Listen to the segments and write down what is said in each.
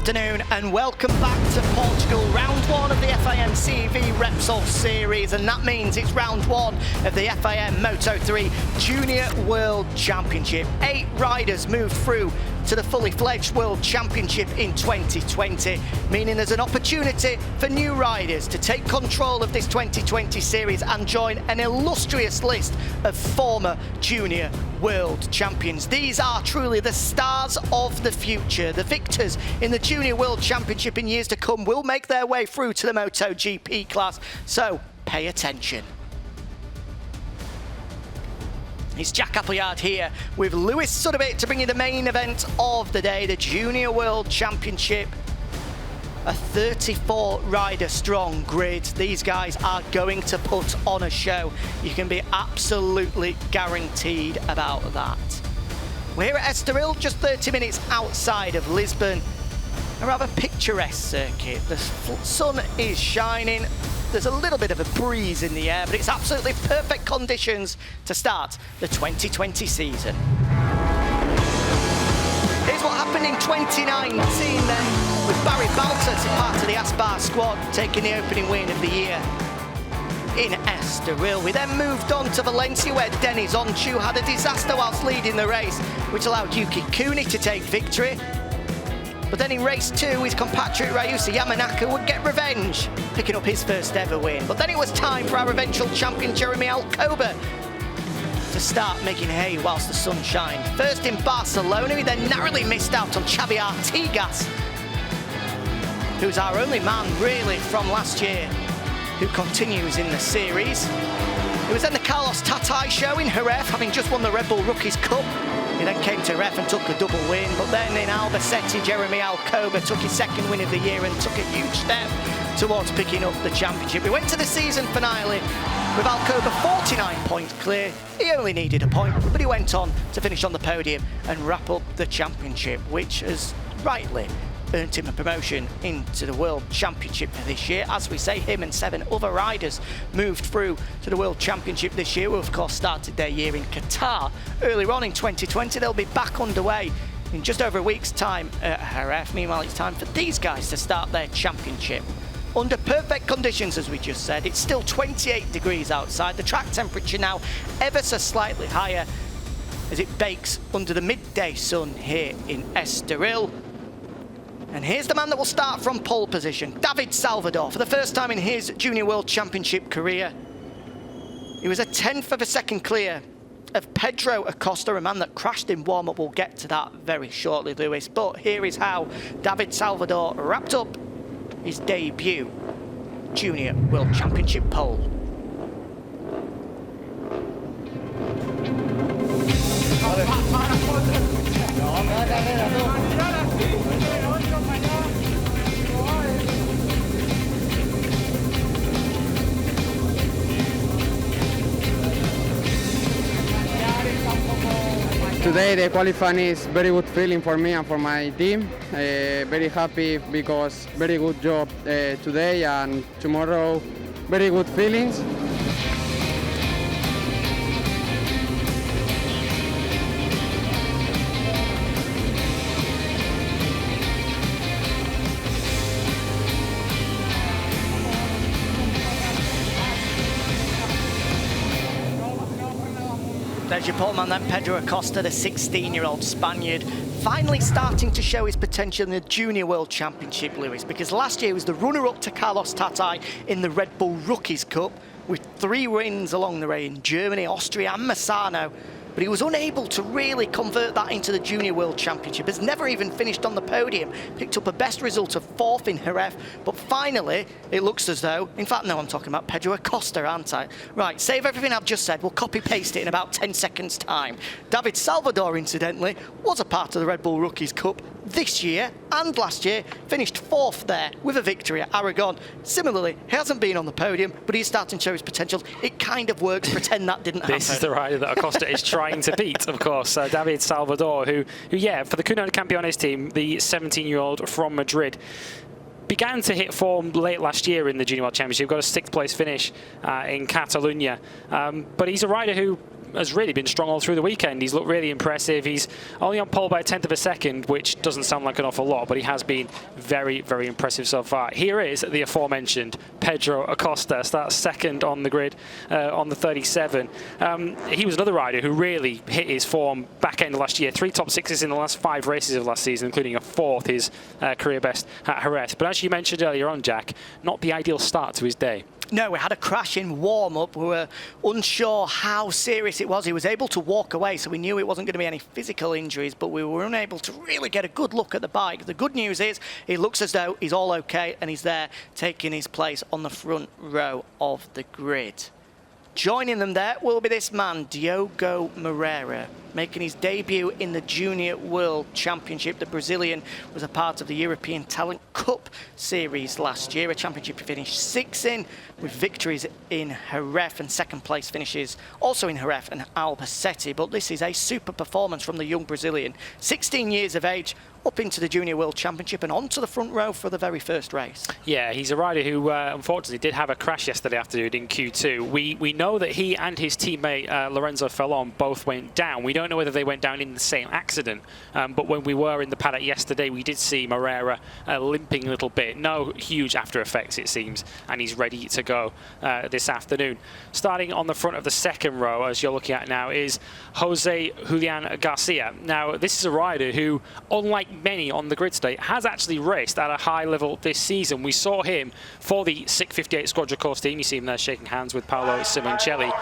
afternoon and welcome back to Portugal, round one of the FIM CEV Repsol series, and that means it's round one of the FIM Moto3 Junior World Championship. 8 riders moved through to the fully fledged World Championship in 2020, meaning there's an opportunity for new riders to take control of this 2020 series and join an illustrious list of former Junior World Champions. These are truly the stars of the future. The victors in the Junior World Championship in years to come will make their way through to the MotoGP class, so pay attention. It's Jack Appleyard here with Lewis Sudovit to bring you the main event of the day, the Junior World Championship. A 34 rider strong grid. These guys are going to put on a show. You can be absolutely guaranteed about that. We're here at Estoril, just 30 minutes outside of Lisbon. A rather picturesque circuit. The sun is shining. There's a little bit of a breeze in the air, but it's absolutely perfect conditions to start the 2020 season. Here's what happened in 2019 then, with Barry Baltas, part of the Aspar squad, taking the opening win of the year in Estoril. We then moved on to Valencia, where Denis Onchu had a disaster whilst leading the race, which allowed Yuki Kuni to take victory. But then in race 2, his compatriot Ryusa Yamanaka would get revenge, picking up his first ever win. But then it was time for our eventual champion Jeremy Alcoba to start making hay whilst the sun shined. First in Barcelona, he then narrowly missed out on Xavi Artigas, who's our only man really from last year, who continues in the series. It was then the Carlos Tatai show in Jerez, having just won the Red Bull Rookies Cup. He then came to Jerez and took a double win, but then in Albacete, Jeremy Alcoba took his second win of the year and took a huge step towards picking up the championship. We went to the season finale with Alcoba 49 points clear. He only needed a point, but he went on to finish on the podium and wrap up the championship, which has rightly earned him a promotion into the World Championship for this year. As we say, him and 7 other riders moved through to the World Championship this year, who of course started their year in Qatar earlier on in 2020. They'll be back underway in just over a week's time at Jerez. Meanwhile, it's time for these guys to start their championship under perfect conditions, as we just said. It's still 28 degrees outside. The track temperature now ever so slightly higher as it bakes under the midday sun here in Estoril. And here's the man that will start from pole position, David Salvador, for the first time in his Junior World Championship career. He was a 10th of a second clear of Pedro Acosta, a man that crashed in warm-up. We'll get to that very shortly, Lewis. But here is how David Salvador wrapped up his debut Junior World Championship pole. Today the qualifying is very good feeling for me and for my team. Very happy because very good job today, and tomorrow very good feelings. There's your poleman then, Pedro Acosta, the 16-year-old Spaniard, finally starting to show his potential in the Junior World Championship, Lewis, because last year he was the runner-up to Carlos Tatai in the Red Bull Rookies Cup, with 3 wins along the way in Germany, Austria and Misano. But he was unable to really convert that into the Junior World Championship. Has never even finished on the podium. Picked up a best result of 4th in Jerez. But finally, it looks as though, in fact, no, I'm talking about Pedro Acosta, aren't I? Right, save everything I've just said. We'll copy-paste it in about 10 seconds' time. David Salvador, incidentally, was a part of the Red Bull Rookies Cup this year and last year, finished 4th there with a victory at Aragon. Similarly, he hasn't been on the podium, but he's starting to show his potential. It kind of works. Pretend that didn't happen. This is the rider that Acosta is trying to beat, of course. David Salvador, who, yeah, for the Kuno Campeones team, the 17-year-old from Madrid, began to hit form late last year in the Junior World Championship. Got a 6th place finish in Catalonia. But he's a rider who has really been strong all through the weekend. He's looked really impressive. He's only on pole by a tenth of a second, which doesn't sound like an awful lot, but he has been very, very impressive so far. Here is the aforementioned Pedro Acosta, starts second on the grid on the 37. He was another rider who really hit his form back end of last year. 3 top 6s in the last 5 races of last season, including a 4th, his career best at Jerez. But as you mentioned earlier on, Jack, not the ideal start to his day. No, we had a crash in warm-up. We were unsure how serious it was. He was able to walk away, so we knew it wasn't going to be any physical injuries, but we were unable to really get a good look at the bike. The good news is it looks as though he's all okay, and he's there taking his place on the front row of the grid. Joining them there will be this man, Diogo Moreira, making his debut in the Junior World Championship. The Brazilian was a part of the European Talent Cup series last year, a championship he finished 6th in, with victories in Jerez and second place finishes also in Jerez and Albacete. But this is a super performance from the young Brazilian, 16 years of age, up into the Junior World Championship and onto the front row for the very first race. Yeah, he's a rider who unfortunately did have a crash yesterday afternoon in Q2. We know that he and his teammate Lorenzo Felon both went down. We don't know whether they went down in the same accident, but when we were in the paddock yesterday, we did see Moreira limping a little bit. No huge after effects, it seems, and he's ready to go this afternoon. Starting on the front of the second row, as you're looking at now, is Jose Julian Garcia. Now, this is a rider who, unlike many on the grid today, has actually raced at a high level this season. We saw him for the SIC 58 Squadra Course team. You see him there shaking hands with Paolo Simoncelli.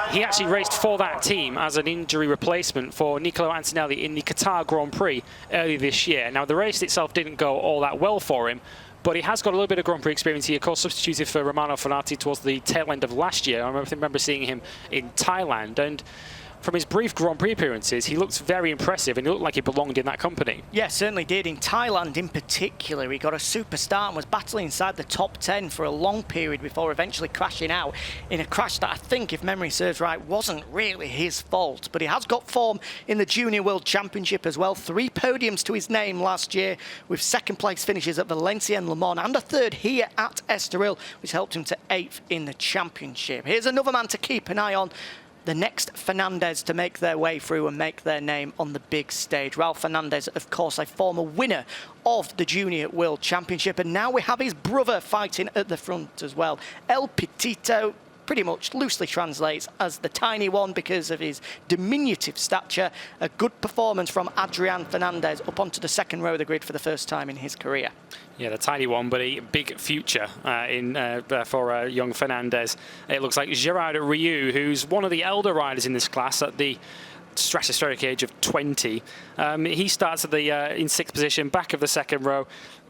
He actually raced for that team as an injury replacement for Nicolo Antonelli in the Qatar Grand Prix earlier this year. Now, the race itself didn't go all that well for him, but he has got a little bit of Grand Prix experience. He, of course, substituted for Romano Fenati towards the tail end of last year. I remember seeing him in Thailand, and from his brief Grand Prix appearances, he looked very impressive and he looked like he belonged in that company. Yeah, certainly did. In Thailand in particular, he got a super start and was battling inside the top 10 for a long period before eventually crashing out in a crash that I think, if memory serves right, wasn't really his fault. But he has got form in the Junior World Championship as well. 3 podiums to his name last year, with second place finishes at Valencia and Le Mans and a 3rd here at Estoril, which helped him to 8th in the championship. Here's another man to keep an eye on. The next Fernandez to make their way through and make their name on the big stage. Ralph Fernandez, of course, a former winner of the Junior World Championship, and now we have his brother fighting at the front as well. El Petito pretty much loosely translates as the tiny one because of his diminutive stature. A good performance from Adrian Fernandez up onto the second row of the grid for the first time in his career. Yeah, the tiny one, but a big future for young Fernandez. It looks like Gerard Rieu, who's one of the elder riders in this class at the stratospheric age of 20. He starts at the in 6th position, back of the second row.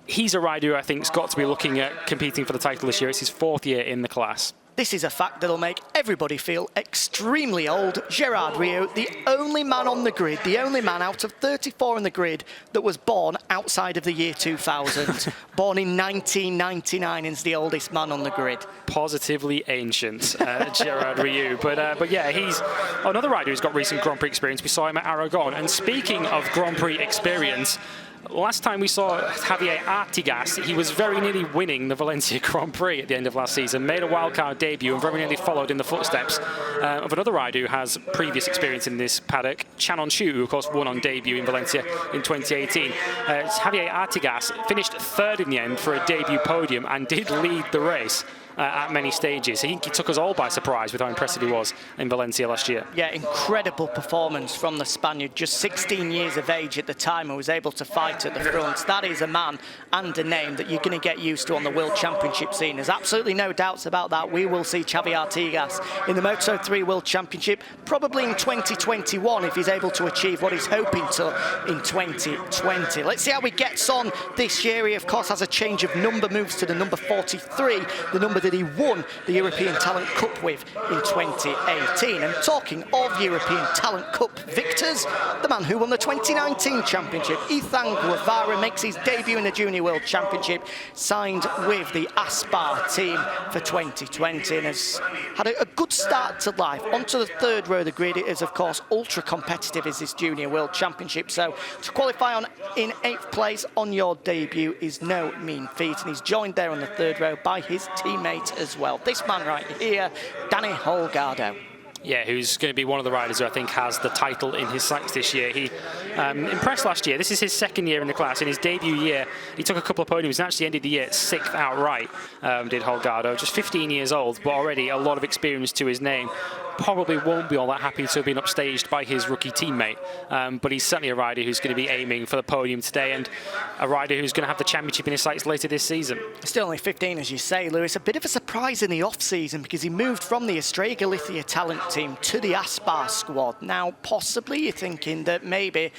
He's a rider who I think has got to be looking at competing for the title this year. It's his 4th year in the class. This is a fact that'll make everybody feel extremely old. Gerard Rieu, the only man on the grid, the only man out of 34 on the grid that was born outside of the year 2000. Born in 1999 is the oldest man on the grid. Positively ancient, Gerard Rieu. But yeah, he's another rider who's got recent Grand Prix experience. We saw him at Aragon. And speaking of Grand Prix experience, last time we saw Javier Artigas, he was very nearly winning the Valencia Grand Prix at the end of last season, made a wildcard debut and very nearly followed in the footsteps of another rider who has previous experience in this paddock, Chanon Chu, who of course won on debut in Valencia in 2018. Javier Artigas finished 3rd in the end for a debut podium and did lead the race at many stages. He took us all by surprise with how impressive he was in Valencia last year. Yeah, incredible performance from the Spaniard, just 16 years of age at the time, and was able to fight at the front. That is a man and a name that you're going to get used to on the World Championship scene. There's absolutely no doubts about that. We will see Xavi Artigas in the Moto3 World Championship, probably in 2021 if he's able to achieve what he's hoping to in 2020. Let's see how he gets on this year. He, of course, has a change of number, moves to the number 43, the number that he won the European Talent Cup with in 2018. And talking of European Talent Cup victors, the man who won the 2019 championship, Ethan Guevara, makes his debut in the Junior World Championship, signed with the Aspar team for 2020, and has had a good start to life. Onto the 3rd row of the grid. It is, of course, ultra competitive as this Junior World Championship, so to qualify in 8th place on your debut is no mean feat, and he's joined there on the 3rd row by his teammate as well. This man right here, Danny Holgado. Yeah, who's going to be one of the riders who I think has the title in his sights this year. He impressed last year. This is his second year in the class. In his debut year, he took a couple of podiums and actually ended the year 6th outright, did Holgado. Just 15 years old, but already a lot of experience to his name. Probably won't be all that happy to have been upstaged by his rookie teammate, but he's certainly a rider who's going to be aiming for the podium today and a rider who's going to have the championship in his sights later this season. Still only 15, as you say, Lewis. A bit of a surprise in the off-season because he moved from the Estoril Portugal talent team to the Aspar squad. Now, possibly you're thinking that maybe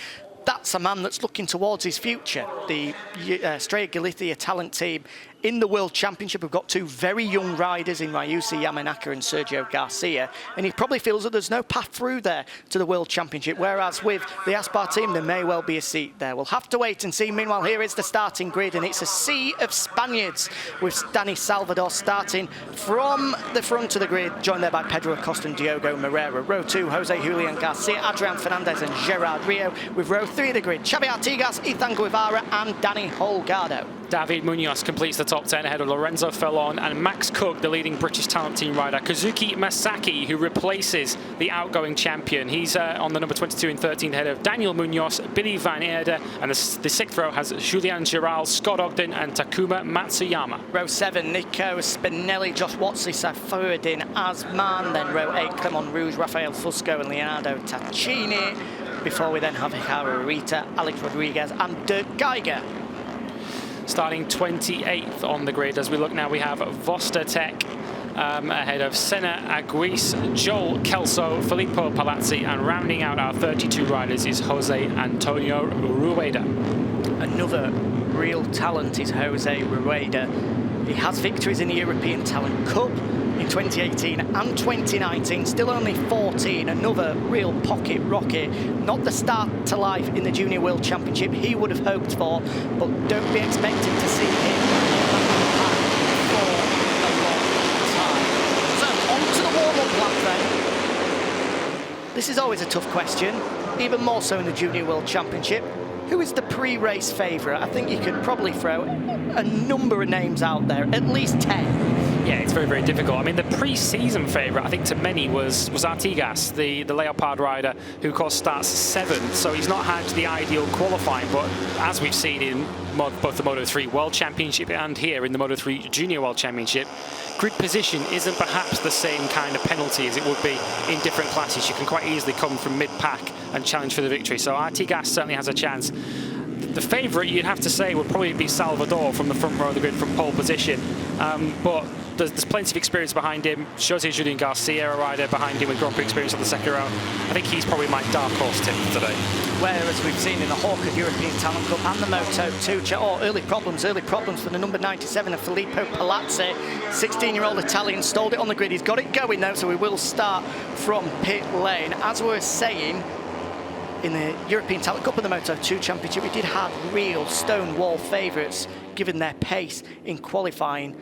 that's a man that's looking towards his future. The Estoril Portugal talent team in the World Championship have got two very young riders in Ryusa Yamanaka and Sergio Garcia, and he probably feels that there's no path through there to the World Championship, whereas with the Aspar team, there may well be a seat there. We'll have to wait and see. Meanwhile, here is the starting grid, and it's a sea of Spaniards, with Dani Salvador starting from the front of the grid, joined there by Pedro Acosta and Diogo Moreira. Row 2, Jose Julian Garcia, Adrian Fernandez and Gerard Rio, with row 3 of the grid, Xavi Artigas, Ethan Guevara and Danny Holgado. David Munoz completes the top 10 ahead of Lorenzo Felon and Max Cook, the leading British talent team rider. Kazuki Masaki, who replaces the outgoing champion. He's on the number 22 and 13 ahead of Daniel Munoz, Billy Van Eerde, and the 6th row has Julian Giral, Scott Ogden and Takuma Matsuyama. Row 7, Nico Spinelli, Josh Watsey, Safuruddin Azman. Then row 8, Clemon Rouge, Rafael Fusco and Leonardo Taccini. Before we then have Hikaru Rita, Alex Rodriguez and Dirk Geiger. Starting 28th on the grid. As we look now, we have Vostertech ahead of Senna Aguis, Joel Kelso, Filippo Palazzi, and rounding out our 32 riders is Jose Antonio Rueda. Another real talent is Jose Rueda. He has victories in the European Talent Cup in 2018 and 2019, still only 14, another real pocket rocket. Not the start to life in the Junior World Championship he would have hoped for, but don't be expecting to see him for a long time. So, on to the warm-up lap then. This is always a tough question, even more so in the Junior World Championship. Who is the pre-race favourite? I think you could probably throw a number of names out there, at least 10. Yeah, it's very, very difficult. I mean, the pre-season favourite, I think, to many was Artigas, the Leopard rider, who, of course, starts 7th. So he's not had the ideal qualifying. But as we've seen in both the Moto3 World Championship and here in the Moto3 Junior World Championship, grid position isn't perhaps the same kind of penalty as it would be in different classes. You can quite easily come from mid-pack and challenge for the victory. So Artigas certainly has a chance. The favourite, you'd have to say, would probably be Salvador from the front row of the grid from pole position. But there's plenty of experience behind him. Jose Julian Garcia, a rider behind him with Grand Prix experience on the second row. I think he's probably my dark horse tip today. Whereas we've seen in the Hawker European Talent Cup and the Moto2, early problems for the number 97 of Filippo Palazzi. 16-year-old Italian stalled it on the grid. He's got it going though, so we will start from pit lane. As we were saying, in the European Talent Cup and the Moto2 Championship, we did have real stonewall favourites given their pace in qualifying.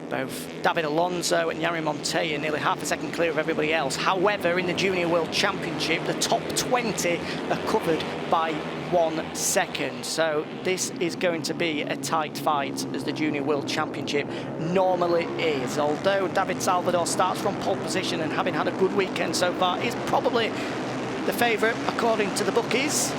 Both David Alonso and Yari Montoya nearly half a second clear of everybody else. However, in the Junior World Championship, the top 20 are covered by 1 second. So this is going to be a tight fight, as the Junior World Championship normally is. Although David Salvador starts from pole position and having had a good weekend so far, is probably the favourite according to the bookies.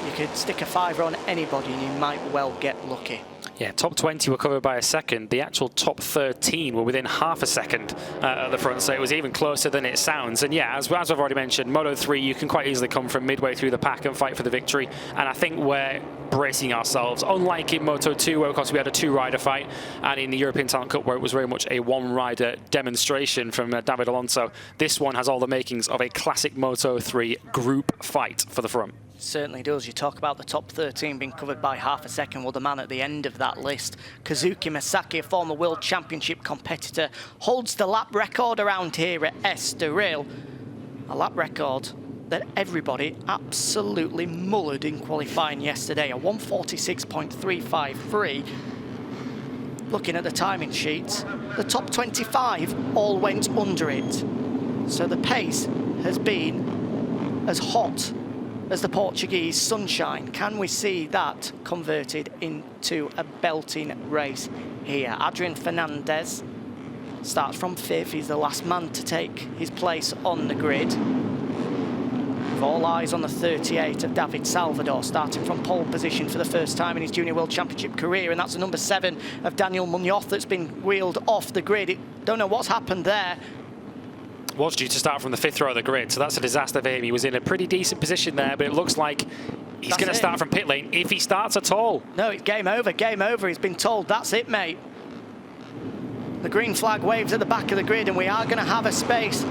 You could stick a fiver on anybody and you might well get lucky. Yeah, top 20 were covered by a second. The actual top 13 were within half a second at the front, so it was even closer than it sounds. And yeah, as I've already mentioned, Moto3, you can quite easily come from midway through the pack and fight for the victory. And I think we're bracing ourselves, unlike in Moto2, where of course we had a 2-rider fight, and in the European Talent Cup, where it was very much a 1-rider demonstration from David Alonso. This one has all the makings of a classic Moto3 group fight for the front. Certainly does. You talk about the top 13 being covered by half a second. Well, the man at the end of that list, Kazuki Masaki, a former World Championship competitor, holds the lap record around here at Estoril. A lap record that everybody absolutely mullered in qualifying yesterday, a 146.353. Looking at the timing sheets, the top 25 all went under it. So the pace has been as hot as the Portuguese sunshine. Can we see that converted into a belting race here? Adrian Fernandez starts from 5th. He's the last man to take his place on the grid. With all eyes on the 38 of David Salvador, starting from pole position for the first time in his Junior World Championship career, and that's the number 7 of Daniel Munoz that's been wheeled off the grid. Don't know what's happened there. Was due to start from the 5th row of the grid, so that's a disaster for him. He was in a pretty decent position there, but it looks like he's going to start from pit lane, if he starts at all. No, it's game over, game over. He's been told, that's it, mate. The green flag waves at the back of the grid, and we are going to have a space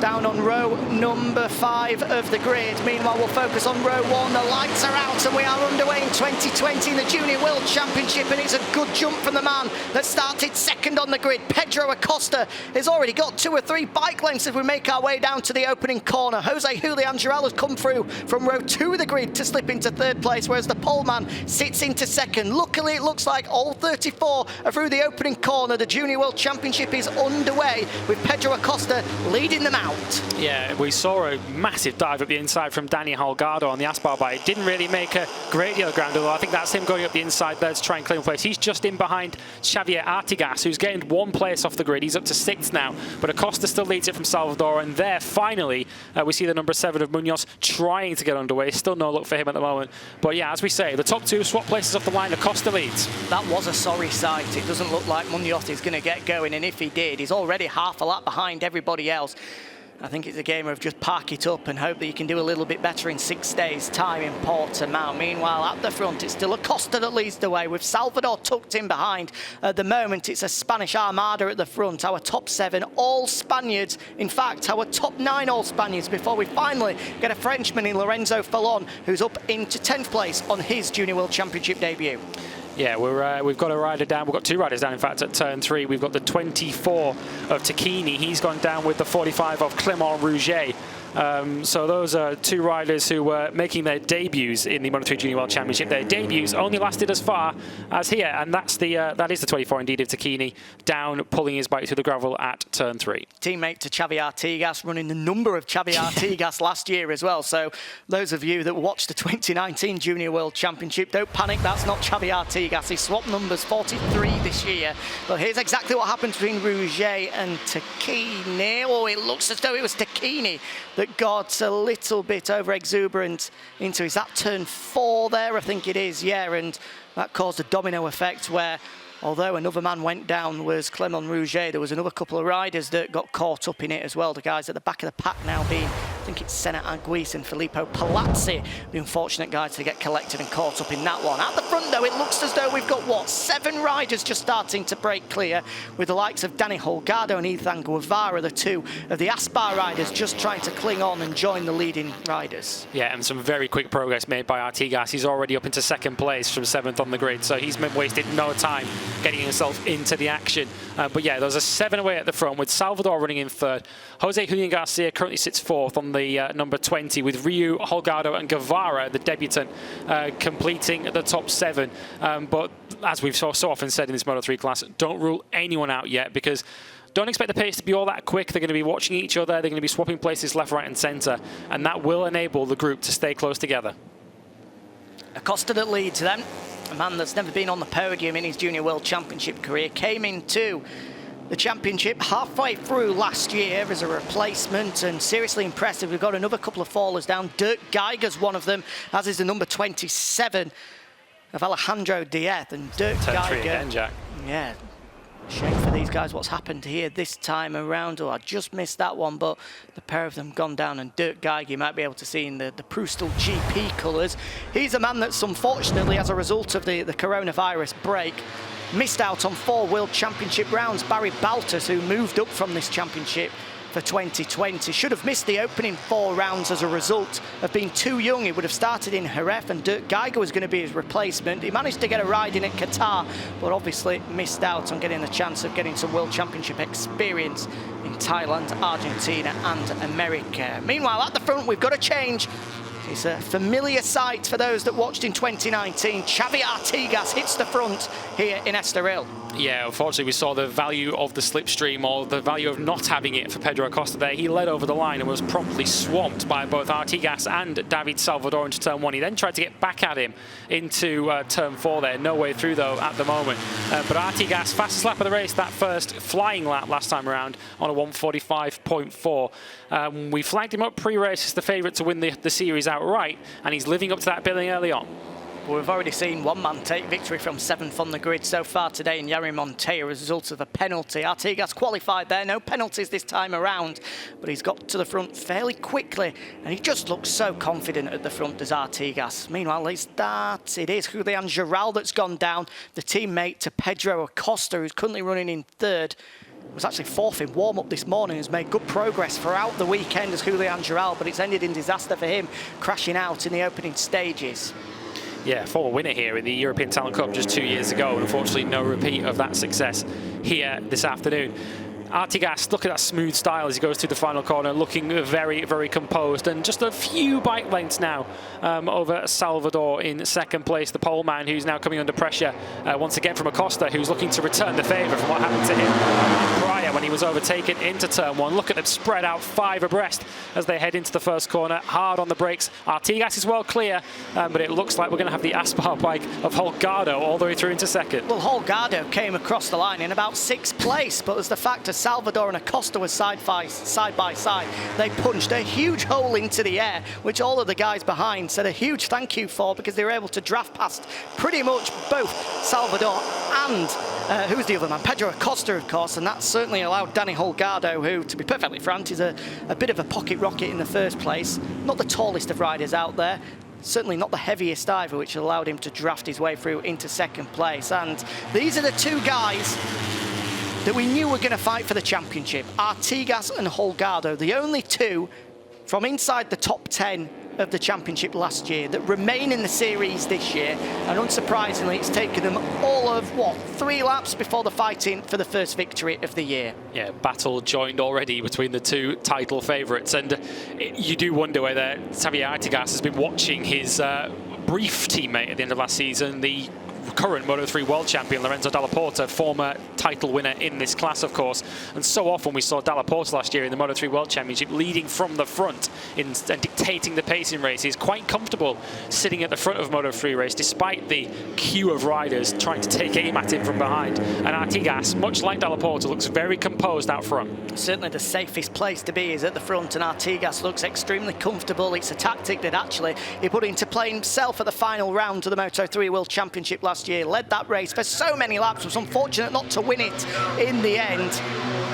down on row number 5 of the grid. Meanwhile, we'll focus on row 1. The lights are out and we are underway in 2020 in the Junior World Championship, and it's a good jump from the man that started second on the grid. Pedro Acosta has already got 2 or 3 bike lengths as we make our way down to the opening corner. Jose Julian Giral has come through from row 2 of the grid to slip into 3rd place, whereas the pole man sits into 2nd. Luckily, it looks like all 34 are through the opening corner. The Junior World Championship is underway with Pedro Acosta leading them out. Yeah, we saw a massive dive up the inside from Danny Holgado on the Aspar bike. It didn't really make a great deal of ground, although I think that's him going up the inside there to try and claim place. He's just in behind Xavier Artigas, who's gained 1 place off the grid. He's up to 6th now, but Acosta still leads it from Salvador, and there finally we see the number 7 of Munoz trying to get underway. Still no luck for him at the moment, but yeah, as we say, the top 2 swap places off the line. Acosta leads. That was a sorry sight. It doesn't look like Munoz is going to get going, and if he did, he's already half a lap behind everybody else. I think it's a game of just park it up and hope that you can do a little bit better in 6 days' time in Portimao. Meanwhile, at the front, it's still Acosta that leads the way with Salvador tucked in behind. At the moment, it's a Spanish armada at the front. Our top 7, all Spaniards. In fact, our top 9, all Spaniards, before we finally get a Frenchman in Lorenzo Fallon, who's up into 10th place on his Junior World Championship debut. Yeah, we've got a rider down. We've got 2 riders down, in fact, at turn 3. We've got the 24 of Tacchini. He's gone down with the 45 of Clément Rouget. So those are 2 riders who were making their debuts in the Moto3 Junior World Championship. Their debuts only lasted as far as here, and that's that is the 24 indeed of Tacchini, down pulling his bike through the gravel at turn 3. Teammate to Xavi Artigas, running the number of Xavi Artigas last year as well. So those of you that watched the 2019 Junior World Championship, don't panic, that's not Xavi Artigas. He swapped numbers, 43 this year. But here's exactly what happened between Rouget and Tacchini. Oh, it looks as though it was Tacchini that got a little bit over exuberant into, is that turn 4 there? I think it is, yeah, and that caused a domino effect where, although another man went down was Clément Rouget, there was another couple of riders that got caught up in it as well. The guys at the back of the pack now being, I think it's Senna Aguis and Filippo Palazzi, the unfortunate guys to get collected and caught up in that one. At the front though, it looks as though we've got, what, 7 riders just starting to break clear, with the likes of Danny Holgado and Ethan Guevara, the 2 of the Aspar riders, just trying to cling on and join the leading riders. Yeah, and some very quick progress made by Artigas. He's already up into 2nd place from 7th on the grid, so he's wasted no time getting himself into the action. But yeah, there's a 7 away at the front with Salvador running in 3rd. Jose Julian Garcia currently sits 4th on the number 20, with Ryu, Holgado and Guevara, the debutant, completing the top 7. But as we've so often said in this Moto3 class, don't rule anyone out yet, because don't expect the pace to be all that quick. They're going to be watching each other. They're going to be swapping places left, right and centre, and that will enable the group to stay close together. Acosta that leads them. A man that's never been on the podium in his Junior World Championship career, came into the championship halfway through last year as a replacement, and seriously impressive. We've got another couple of fallers down. Dirk Geiger's one of them, as is the number 27 of Alejandro Diaz. And Dirk Geiger, again, Jack. Yeah, shame for these guys what's happened here this time around. Oh, I just missed that one, but the pair of them gone down, and Dirk Geiger you might be able to see in the Prustal GP colours. He's a man that's unfortunately, as a result of the coronavirus break, missed out on 4 World Championship rounds. Barry Baltus, who moved up from this championship for 2020, should have missed the opening 4 rounds as a result of being too young. He would have started in Jerez, and Dirk Geiger was going to be his replacement. He managed to get a ride in at Qatar, but obviously missed out on getting the chance of getting some World Championship experience in Thailand, Argentina and America. Meanwhile, at the front, we've got a change. It's a familiar sight for those that watched in 2019. Xavi Artigas hits the front here in Estoril. Yeah, unfortunately, we saw the value of the slipstream, or the value of not having it for Pedro Acosta there. He led over the line and was promptly swamped by both Artigas and David Salvador into turn 1. He then tried to get back at him into turn 4 there. No way through, though, at the moment. But Artigas, fastest lap of the race, that first flying lap last time around on a 1:45.4. We flagged him up pre-race as the favourite to win the series outright, and he's living up to that billing early on. Well, we've already seen one man take victory from 7th on the grid so far today in Yari Monteiro as a result of a penalty. Artigas qualified there, no penalties this time around, but he's got to the front fairly quickly, and he just looks so confident at the front, does Artigas. Meanwhile, it is Julian Giral that's gone down, the teammate to Pedro Acosta, who's currently running in 3rd. Was actually 4th in warm-up this morning, has made good progress throughout the weekend as Julian Giral, but it's ended in disaster for him, crashing out in the opening stages. Yeah, former winner here in the European Talent Cup just 2 years ago, and unfortunately no repeat of that success here this afternoon. Artigas, look at that smooth style as he goes through the final corner, looking very, very composed, and just a few bike lengths now over Salvador in 2nd place, the pole man, who's now coming under pressure once again from Acosta, who's looking to return the favour from what happened to him prior when he was overtaken into turn 1. Look at them spread out 5 abreast as they head into the first corner, hard on the brakes. Artigas is well clear, but it looks like we're going to have the Aspar bike of Holgado all the way through into 2nd. Well, Holgado came across the line in about 6th place, but as the fact of Salvador and Acosta were side by side, they punched a huge hole into the air, which all of the guys behind said a huge thank you for, because they were able to draft past pretty much both Salvador and who was the other man? Pedro Acosta, of course, and that certainly allowed Danny Holgado, who, to be perfectly frank, is a bit of a pocket rocket in the first place. Not the tallest of riders out there. Certainly not the heaviest either, which allowed him to draft his way through into 2nd place. And these are the two guys that we knew were going to fight for the championship. Artigas and Holgado, the only two from inside the top 10 of the championship last year that remain in the series this year. And unsurprisingly, it's taken them all of, 3 laps before the fighting for the first victory of the year. Yeah, battle joined already between the two title favourites. And you do wonder whether Xavier Artigas has been watching his brief teammate at the end of last season, the current Moto3 World Champion Lorenzo Dalla Porta, former title winner in this class, of course. And so often we saw Dalla Porta last year in the Moto3 World Championship leading from the front and dictating the pace in races, quite comfortable sitting at the front of Moto3 race despite the queue of riders trying to take aim at him from behind. And Artigas, much like Dalla Porta, looks very composed out front. Certainly the safest place to be is at the front, and Artigas looks extremely comfortable. It's a tactic that actually he put into play himself at the final round of the Moto3 World Championship last year. Led that race for so many laps, was unfortunate not to win it in the end.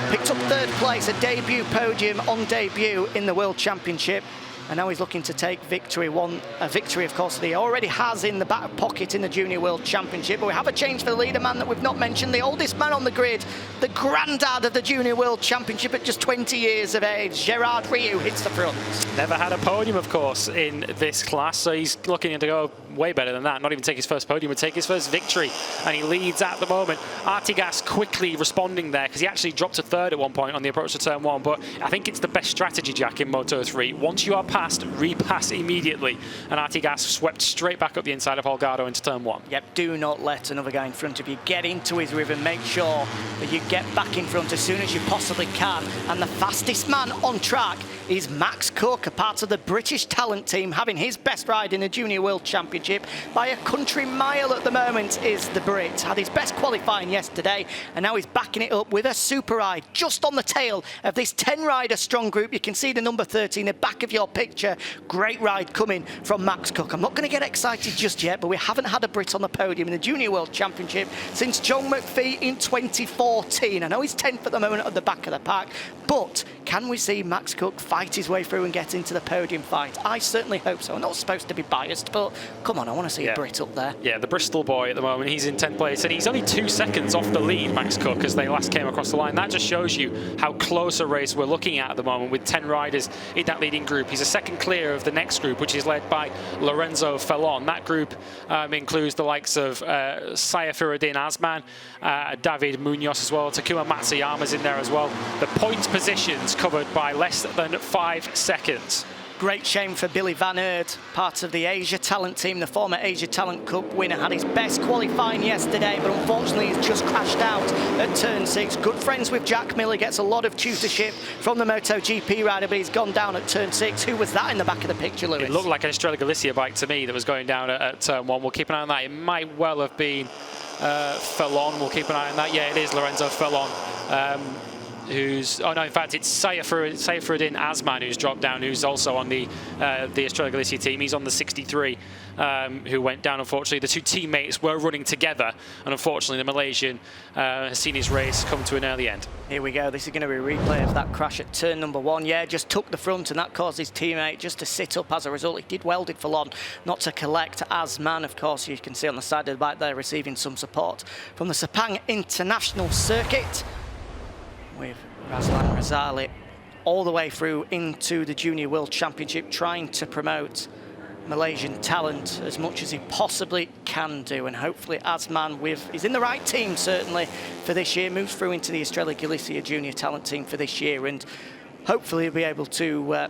Picked up 3rd place, a debut podium on debut in the World Championship. And now he's looking to take victory. A victory, of course, that he already has in the back pocket in the Junior World Championship. But we have a change for the leader man that we've not mentioned, the oldest man on the grid, the granddad of the Junior World Championship at just 20 years of age. Gerard Riou hits the front. Never had a podium, of course, in this class, so he's looking to go way better than that. Not even take his first podium, but take his first victory. And he leads at the moment. Artigas quickly responding there, because he actually dropped to 3rd at one point on the approach to turn 1. But I think it's the best strategy, Jack, in Moto3. Once you are passed, repass immediately. And Artigas swept straight back up the inside of Holgado into turn 1. Yep, do not let another guy in front of you get into his rhythm. Make sure that you get back in front as soon as you possibly can. And the fastest man on track is Max Cook, a part of the British talent team, having his best ride in the Junior World Championship by a country mile at the moment. Is the Brit. Had his best qualifying yesterday, and now he's backing it up with a super ride just on the tail of this 10-rider strong group. You can see the number 30 in the back of your picture. Great ride coming from Max Cook. I'm not going to get excited just yet, but we haven't had a Brit on the podium in the Junior World Championship since John McPhee in 2014. I know he's 10th at the moment at the back of the pack, but can we see Max Cook fight his way through and get into the podium fight? I certainly hope so. I'm not supposed to be biased, but come on, I want to see a Brit up there. Yeah, the Bristol boy at the moment, he's in 10th place, and he's only 2 seconds off the lead, Max Cook, as they last came across the line. That just shows you how close a race we're looking at the moment with 10 riders in that leading group. He's a second clear of the next group, which is led by Lorenzo Felon. That group includes the likes of Saifuruddin Azman, David Munoz as well. Takuma Matsuyama's in there as well. The point positions covered by less than 5 seconds. great shame for Billy Van Aert, part of the Asia Talent team. The former Asia Talent Cup winner had his best qualifying yesterday, but unfortunately he's just crashed out at turn 6. Good friends with Jack Miller, gets a lot of tutorship from the MotoGP rider, but he's gone down at turn 6. Who was that in the back of the picture, Lewis? It looked like an Estrella Galicia bike to me that was going down at turn 1. We'll keep an eye on that. It might well have been Fellon. We'll keep an eye on that. Yeah, it is Lorenzo Fellon. In fact, it's Seyfriedin Asman who's dropped down, who's also on the Estrella Galicia team. He's on the 63, who went down, unfortunately. The two teammates were running together, and unfortunately, the Malaysian has seen his race come to an early end. Here we go. This is going to be a replay of that crash at turn number 1. Yeah, just took the front, and that caused his teammate just to sit up as a result. He did well, did Fallon, not to collect. Asman, of course, you can see on the side of the bike there, receiving some support from the Sepang International Circuit, with Razlan Razali all the way through into the Junior World Championship, trying to promote Malaysian talent as much as he possibly can do. And hopefully Asman is in the right team, certainly, for this year, moves through into the Estrella Galicia Junior Talent team for this year, and hopefully he'll be able to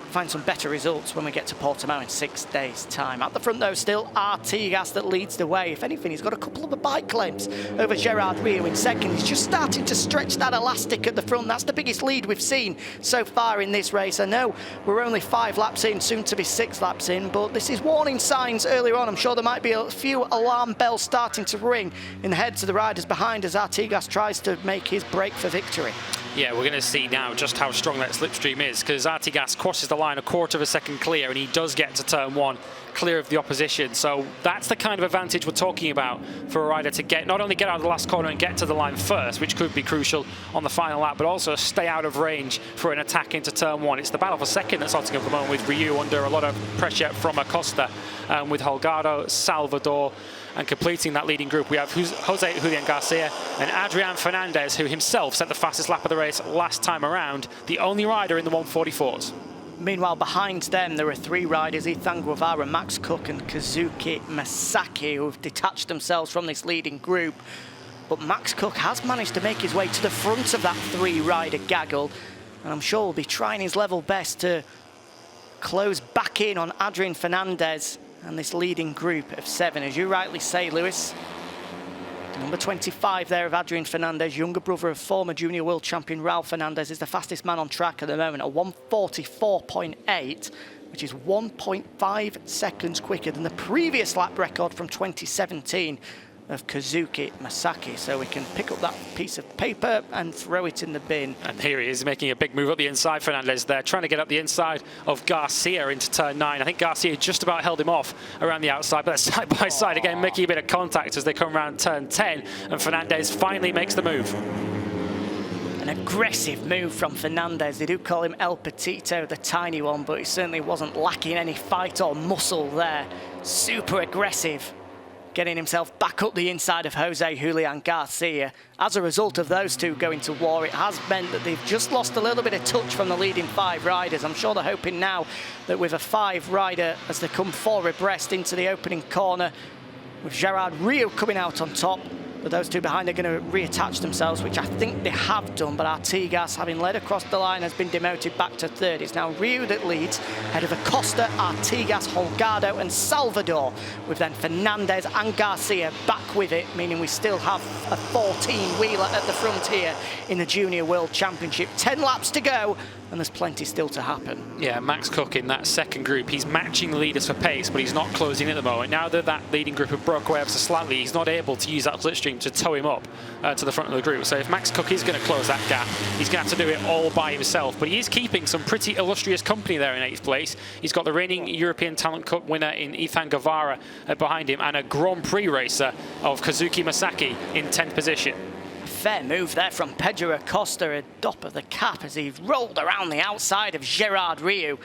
find some better results when we get to Portimao in 6 days' time. At the front, though, still Artigas that leads the way. If anything, he's got a couple of bike claims over Gerard Riou in second. He's just starting to stretch that elastic at the front. That's the biggest lead we've seen so far in this race. I know we're only 5 laps in, soon to be 6 laps in, but this is warning signs earlier on. I'm sure there might be a few alarm bells starting to ring in the heads of the riders behind as Artigas tries to make his break for victory. Yeah, we're going to see now just how strong that slipstream is, because Artigas crosses the line a quarter of a second clear, and he does get to turn 1 clear of the opposition. So that's the kind of advantage we're talking about for a rider to not only get out of the last corner and get to the line first, which could be crucial on the final lap, but also stay out of range for an attack into turn 1. It's the battle for second that's starting at the moment, with Riou under a lot of pressure from Acosta, with Holgado, Salvador, and completing that leading group, we have Jose Julian Garcia and Adrian Fernandez, who himself set the fastest lap of the race last time around, the only rider in the 144s. Meanwhile, behind them, there are 3 riders, Ethan Guevara, Max Cook and Kazuki Masaki, who have detached themselves from this leading group. But Max Cook has managed to make his way to the front of that 3-rider gaggle, and I'm sure will be trying his level best to close back in on Adrian Fernandez and this leading group of 7. As you rightly say, Lewis, number 25 there of Adrian Fernandez, younger brother of former Junior World Champion Raul Fernandez, is the fastest man on track at the moment at 1:44.8, which is 1.5 seconds quicker than the previous lap record from 2017 of Kazuki Masaki. So we can pick up that piece of paper and throw it in the bin. And here he is making a big move up the inside. Fernandez there trying to get up the inside of Garcia into turn 9. I think Garcia just about held him off around the outside, but side by side again, making a bit of contact as they come around turn 10, and Fernandez finally makes the move. An aggressive move from Fernandez. They do call him El Petito, the tiny one, but he certainly wasn't lacking any fight or muscle there. Super aggressive, getting himself back up the inside of Jose Julian Garcia. As a result of those two going to war, it has meant that they've just lost a little bit of touch from the leading 5 riders. I'm sure they're hoping now that with a 5-rider, as they come 4 abreast into the opening corner, with Gerard Riou coming out on top, but those two behind are going to reattach themselves, which I think they have done. But Artigas, having led across the line, has been demoted back to 3rd. It's now Riou that leads, ahead of Acosta, Artigas, Holgado and Salvador, with then Fernandez and Garcia back with it, meaning we still have a 14-wheeler at the front here in the Junior World Championship. 10 laps to go, and there's plenty still to happen. Yeah, Max Cook in that second group, he's matching the leaders for pace, but he's not closing at the moment. Now that that leading group have broke away ever so slightly, he's not able to use that slipstream to tow him up to the front of the group. So if Max Cook is going to close that gap, he's going to have to do it all by himself. But he is keeping some pretty illustrious company there in 8th place. He's got the reigning European Talent Cup winner in Ethan Guevara behind him, and a Grand Prix racer of Kazuki Masaki in 10th position. Fair move there from Pedro Acosta, a dop of the cap as he rolled around the outside of Gerard Riou.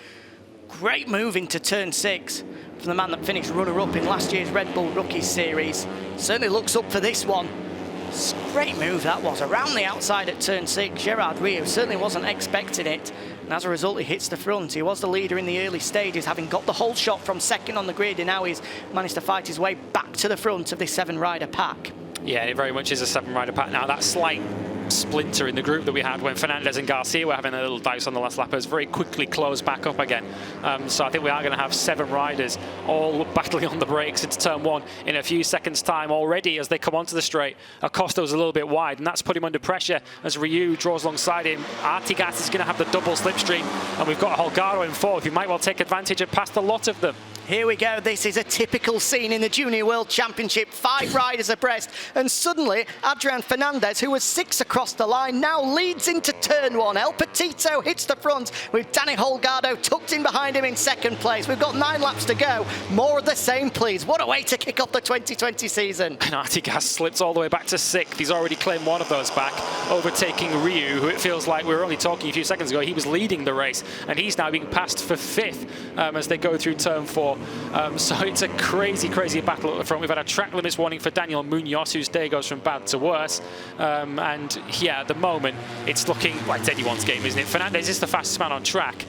Great move into turn 6 from the man that finished runner-up in last year's Red Bull Rookie Series. Certainly looks up for this one. Great move that was, around the outside at turn 6. Gerard Riou certainly wasn't expecting it, and as a result he hits the front. He was the leader in the early stages, having got the whole shot from second on the grid, and now he's managed to fight his way back to the front of this 7-rider pack. Yeah, it very much is a 7-rider pack now. That slight splinter in the group that we had when Fernandez and Garcia were having a little dice on the last lap has very quickly closed back up again. So I think we are going to have 7 riders all battling on the brakes into turn 1 in a few seconds' time already as they come onto the straight. Acosta's a little bit wide, and that's put him under pressure as Ryu draws alongside him. Artigas is going to have the double slipstream, and we've got Holgado in 4th, who might well take advantage and pass a lot of them. Here we go. This is a typical scene in the Junior World Championship. 5 riders abreast, and suddenly Adrian Fernandez, who was 6 across the line, now leads into turn 1. El Petito hits the front with Danny Holgado tucked in behind him in 2nd place. We've got 9 laps to go. More of the same, please. What a way to kick off the 2020 season. And Artigas slips all the way back to 6th. He's already claimed 1 of those back, overtaking Ryu, who it feels like we were only talking a few seconds ago. He was leading the race, and he's now being passed for 5th as they go through turn 4. So it's a crazy, crazy battle at the front. We've had a track limits warning for Daniel Munoz, whose day goes from bad to worse. And yeah, at the moment, it's looking like it's anyone's game, isn't it? Fernandez is the fastest man on track,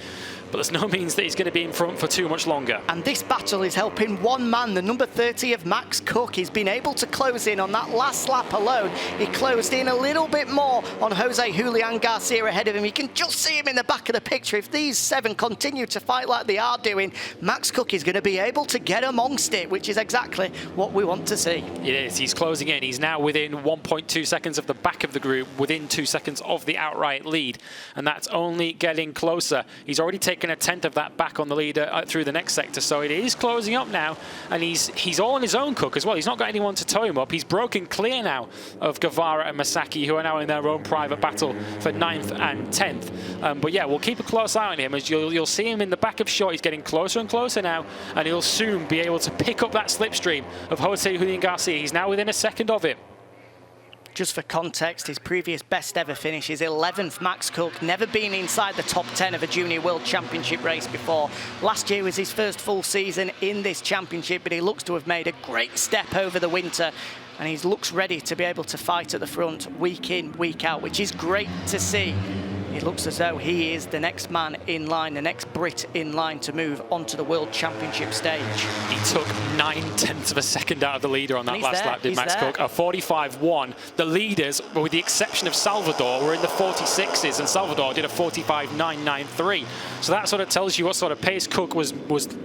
but there's no means that he's going to be in front for too much longer. And this battle is helping one man, the number 30 of Max Cook. He's been able to close in on that last lap alone. He closed in a little bit more on Jose Julian Garcia ahead of him. You can just see him in the back of the picture. If these 7 continue to fight like they are doing, Max Cook is going to be able to get amongst it, which is exactly what we want to see. It is. He's closing in. He's now within 1.2 seconds of the back of the group, within 2 seconds of the outright lead, and that's only getting closer. He's already taken a 10th of that back on the leader through the next sector, so it is closing up now, and he's all on his own, Cook, as well. He's not got anyone to tow him up. He's broken clear now of Guevara and Masaki, who are now in their own private battle for 9th and 10th. But yeah, we'll keep a close eye on him, as you'll see him in the back of short. He's getting closer and closer now, and he'll soon be able to pick up that slipstream of Jose Julian Garcia. He's now within a second of him. Just for context, his previous best ever finish is 11th, Max Cook. Never been inside the top 10 of a Junior World Championship race before. Last year was his first full season in this championship, but he looks to have made a great step over the winter, and he looks ready to be able to fight at the front week in, week out, which is great to see. It looks as though he is the next man in line, the next Brit in line to move onto the World Championship stage. He took 9/10 of a second out of the leader on that last lap, did Max Cook. A 45.1. The leaders, with the exception of Salvador, were in the 46s, and Salvador did a 45.993. So that sort of tells you what sort of pace Cook was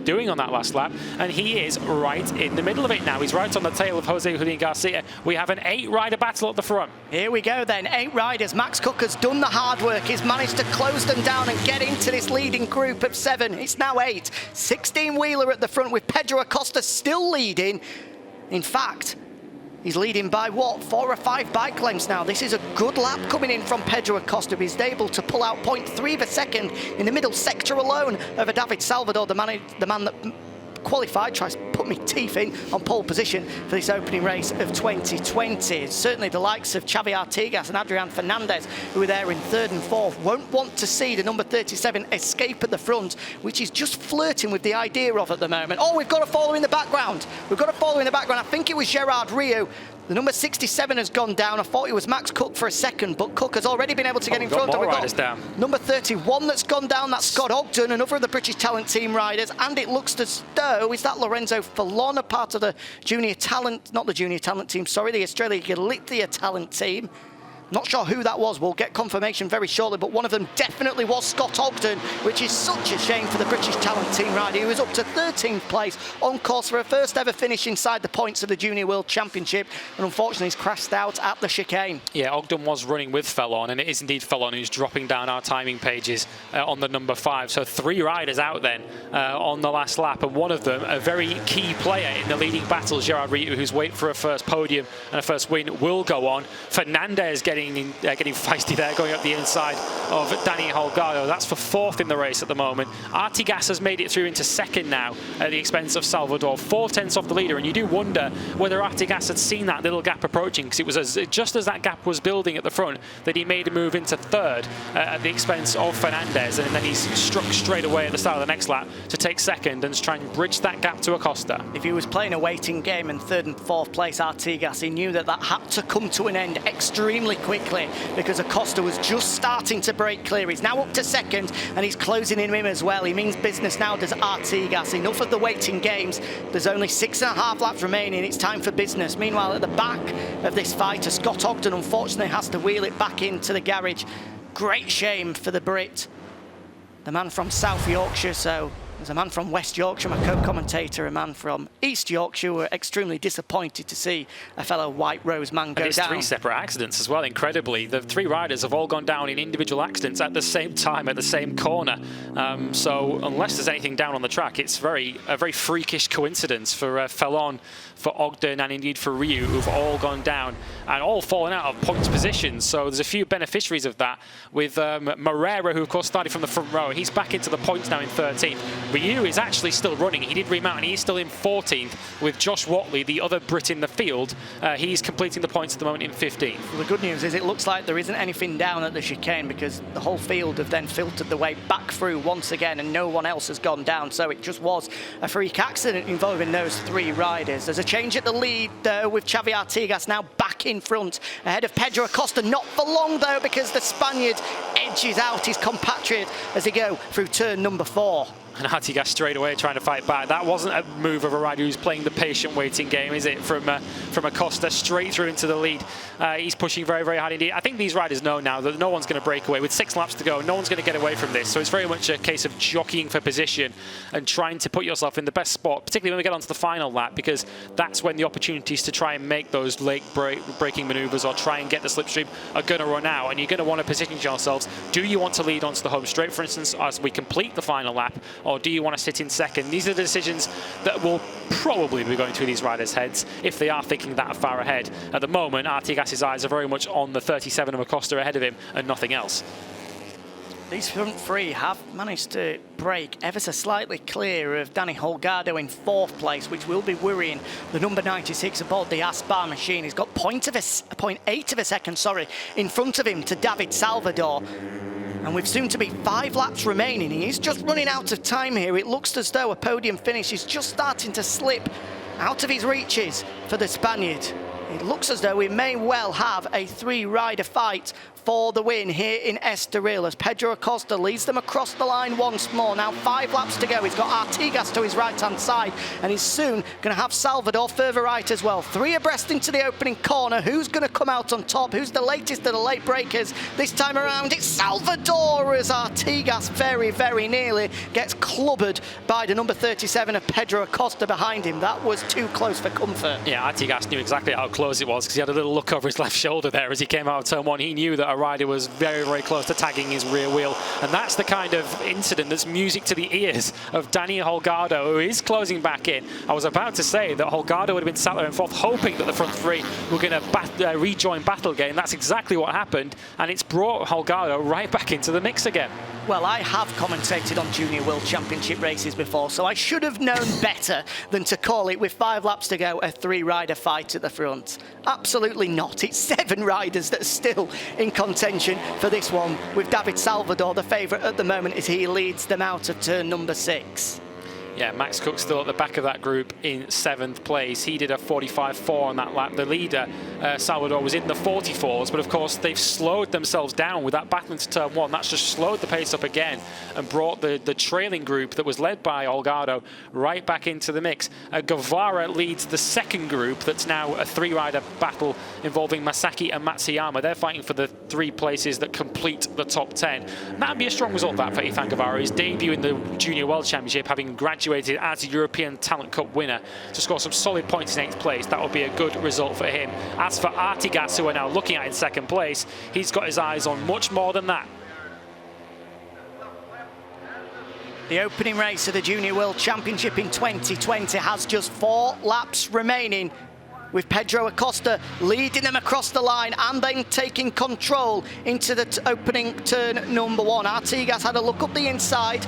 doing on that last lap, and he is right in the middle of it now. He's right on the tail of Jose Julian Garcia. We have an 8-rider battle at the front. Here we go then, 8 riders. Max Cook has done the hard work. He's managed to close them down and get into this leading group of 7. It's now 8. 16-wheeler at the front with Pedro Acosta still leading. In fact, he's leading by, what, 4 or 5 bike lengths now. This is a good lap coming in from Pedro Acosta. He's able to pull out 0.3 of a second in the middle sector alone over David Salvador, the man that qualified, tries to put me teeth in on pole position for this opening race of 2020. Certainly the likes of Xavi Artigas and Adrian Fernandez, who are there in 3rd and 4th, won't want to see the number 37 escape at the front, which he's just flirting with the idea of at the moment. Oh, we've got a follower in the background. We've got a follower in the background. I think it was Gerard Rio. The number 67 has gone down. I thought it was Max Cook for a second, but Cook has already been able to get in front. More riders down. Number 31 that's gone down. That's Scott Ogden, another of the British Talent Team riders. And it looks as though, is that Lorenzo Fallon, a part of the Junior Talent, not the Junior Talent Team, sorry, the Australia Galicia Talent Team. Not sure who that was. We'll get confirmation very shortly, but one of them definitely was Scott Ogden, which is such a shame for the British Talent Team rider. He was up to 13th place, on course for a first ever finish inside the points of the Junior World Championship, and unfortunately he's crashed out at the chicane. Yeah, Ogden was running with Fallon, and it is indeed Fallon who's dropping down our timing pages on the number 5. So 3 riders out then on the last lap, and one of them, a very key player in the leading battle, Gerard Ritu, who's waiting for a first podium and a first win, will go on. Fernandez getting feisty there, going up the inside of Danny Holgado. That's for 4th in the race at the moment. Artigas has made it through into 2nd now at the expense of Salvador. 4/10 off the leader, and you do wonder whether Artigas had seen that little gap approaching, because it was just as that gap was building at the front that he made a move into 3rd at the expense of Fernandez, and then he's struck straight away at the start of the next lap to take 2nd and try and bridge that gap to Acosta. If he was playing a waiting game in 3rd and 4th place, Artigas, he knew that had to come to an end extremely quickly. quickly because Acosta was just starting to break clear. He's now up to second and he's closing in him as well. He means business now, does Artigas. Enough of the waiting games. There's only 6.5 laps remaining. It's time for business. Meanwhile, at the back of this fighter, Scott Ogden unfortunately has to wheel it back into the garage. Great shame for the Brit, the man from South Yorkshire. So there's a man from West Yorkshire, my co-commentator, a man from East Yorkshire, who were extremely disappointed to see a fellow White Rose man go down. And it's 3 separate accidents as well, incredibly. The 3 riders have all gone down in individual accidents at the same time, at the same corner. So unless there's anything down on the track, it's a very freakish coincidence for Fallon, for Ogden, and indeed for Ryu, who've all gone down and all fallen out of points positions. So there's a few beneficiaries of that, with Moreira, who of course started from the front row. He's back into the points now in 13th. Ryu is actually still running. He did remount and he's still in 14th with Josh Watley, the other Brit in the field. He's completing the points at the moment in 15th. Well, the good news is it looks like there isn't anything down at the chicane, because the whole field have then filtered the way back through once again and no one else has gone down. So it just was a freak accident involving those 3 riders. There's a change at the lead though, with Xavi Artigas now back in front ahead of Pedro Acosta. Not for long though, because the Spaniard edges out his compatriot as they go through turn number 4. And Artigas straight away trying to fight back. That wasn't a move of a rider who's playing the patient waiting game, is it? From Acosta straight through into the lead. He's pushing very, very hard indeed. I think these riders know now that no one's going to break away. With 6 laps to go, no one's going to get away from this. So it's very much a case of jockeying for position and trying to put yourself in the best spot, particularly when we get onto the final lap, because that's when the opportunities to try and make those late braking maneuvers or try and get the slipstream are going to run out. And you're going to want to position yourselves. Do you want to lead onto the home straight, for instance, as we complete the final lap? Or do you want to sit in second? These are the decisions that will probably be going through these riders' heads if they are thinking that far ahead. At the moment, Artigas' eyes are very much on the 37 of Acosta ahead of him and nothing else. These front 3 have managed to break ever so slightly clear of Danny Holgado in 4th place, which will be worrying the number 96 aboard the Aspar machine. He's got 0.8 of a second, in front of him to David Salvador. And with soon to be 5 laps remaining, he is just running out of time here. It looks as though a podium finish is just starting to slip out of his reaches for the Spaniard. It looks as though we may well have a 3-rider fight for the win here in Estoril as Pedro Acosta leads them across the line once more. Now 5 laps to go. He's got Artigas to his right-hand side and he's soon going to have Salvador further right as well. 3 abreast into the opening corner. Who's going to come out on top? Who's the latest of the late breakers? This time around it's Salvador, as Artigas very, very nearly gets clubbered by the number 37 of Pedro Acosta behind him. That was too close for comfort. Yeah, Artigas knew exactly how close it was, because he had a little look over his left shoulder there as he came out of turn 1. He knew that a rider was very, very close to tagging his rear wheel, and that's the kind of incident that's music to the ears of Danny Holgado, who is closing back in. I was about to say that Holgado would have been sat there in 4th hoping that the front 3 were going to rejoin battle again. That's exactly what happened, and it's brought Holgado right back into the mix again. Well, I have commentated on Junior World Championship races before, so I should have known better than to call it, with 5 laps to go, a 3-rider fight at the front. Absolutely not. It's 7 riders that are still in contention for this one, with David Salvador the favourite at the moment as he leads them out of turn number 6. Yeah, Max Cook still at the back of that group in 7th place. He did a 45.4 on that lap. The leader, Salvador, was in the 44s, but of course they've slowed themselves down with that battle into turn 1. That's just slowed the pace up again and brought the trailing group that was led by Holgado right back into the mix. Guevara leads the 2nd group that's now a 3-rider battle involving Masaki and Matsuyama. They're fighting for the 3 places that complete the top 10. That would be a strong result, that, for Ethan Guevara. His debut in the Junior World Championship, having graduated as a European Talent Cup winner, to score some solid points in 8th place. That would be a good result for him. As for Artigas, who we're now looking at in 2nd place, he's got his eyes on much more than that. The opening race of the Junior World Championship in 2020 has just 4 laps remaining, with Pedro Acosta leading them across the line and then taking control into the opening turn number 1. Artigas had a look up the inside,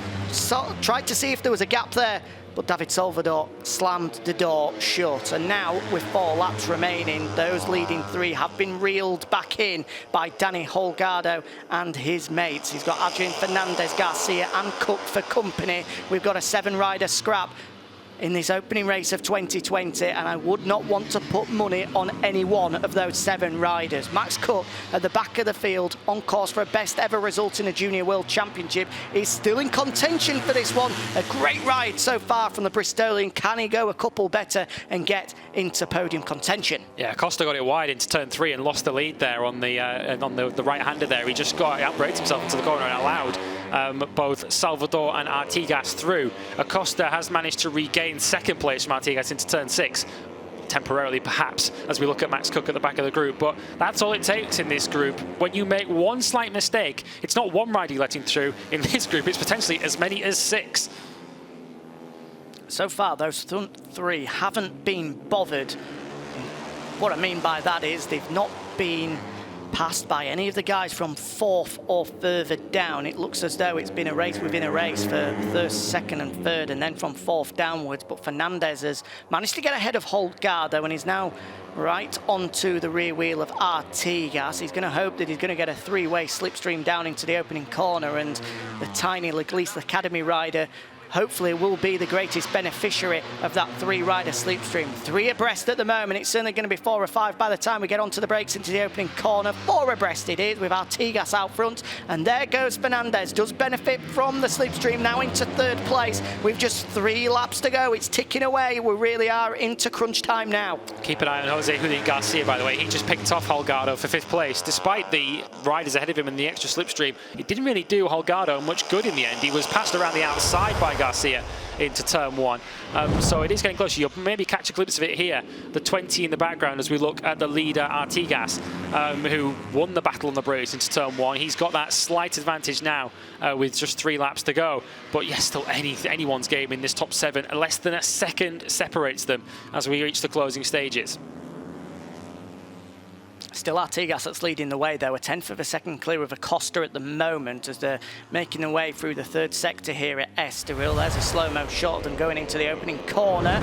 tried to see if there was a gap there, but David Salvador slammed the door shut. And now, with 4 laps remaining, those leading 3 have been reeled back in by Danny Holgado and his mates. He's got Adrian Fernandez, Garcia and Cook for company. We've got a 7-rider scrap in this opening race of 2020, and I would not want to put money on any one of those 7 riders. Max Cook at the back of the field, on course for a best ever result in a Junior World Championship, is still in contention for this one. A great ride so far from the Bristolian. Can he go a couple better and get into podium contention? Yeah, Costa got it wide into turn 3 and lost the lead there on the right-hander there. He just outbraked himself into the corner and allowed both Salvador and Artigas through. Acosta has managed to regain second place from Artigas into turn 6. Temporarily, perhaps, as we look at Max Cook at the back of the group, but that's all it takes in this group. When you make one slight mistake, it's not one rider you're letting through. In this group, it's potentially as many as 6. So far, those front 3 haven't been bothered. What I mean by that is they've not been passed by any of the guys from 4th or further down. It looks as though it's been a race within a race for 1st, 2nd and 3rd, and then from 4th downwards. But Fernandez has managed to get ahead of Holgado and is now right onto the rear wheel of Artigas. He's going to hope that he's going to get a 3-way slipstream down into the opening corner, and the tiny Leglis Academy rider hopefully will be the greatest beneficiary of that 3-rider slipstream. 3 abreast at the moment. It's certainly going to be 4 or 5 by the time we get onto the brakes into the opening corner. 4 abreast it is, with Artigas out front. And there goes Fernandez. Does benefit from the slipstream, now into 3rd place with just 3 laps to go. It's ticking away. We really are into crunch time now. Keep an eye on Jose Julian Garcia, by the way. He just picked off Holgado for 5th place. Despite the riders ahead of him in the extra slipstream, it didn't really do Holgado much good in the end. He was passed around the outside by Garcia into turn 1. So it is getting closer. You'll maybe catch a glimpse of it here, the 20 in the background, as we look at the leader Artigas, who won the battle on the brakes into turn 1. He's got that slight advantage now with just 3 laps to go. But yes, still anyone's game in this top 7. Less than a second separates them as we reach the closing stages. Still Artigas that's leading the way, though. A 10th of a second clear of Acosta at the moment as they're making their way through the 3rd sector here at Estoril. There's a slow-mo shot of them going into the opening corner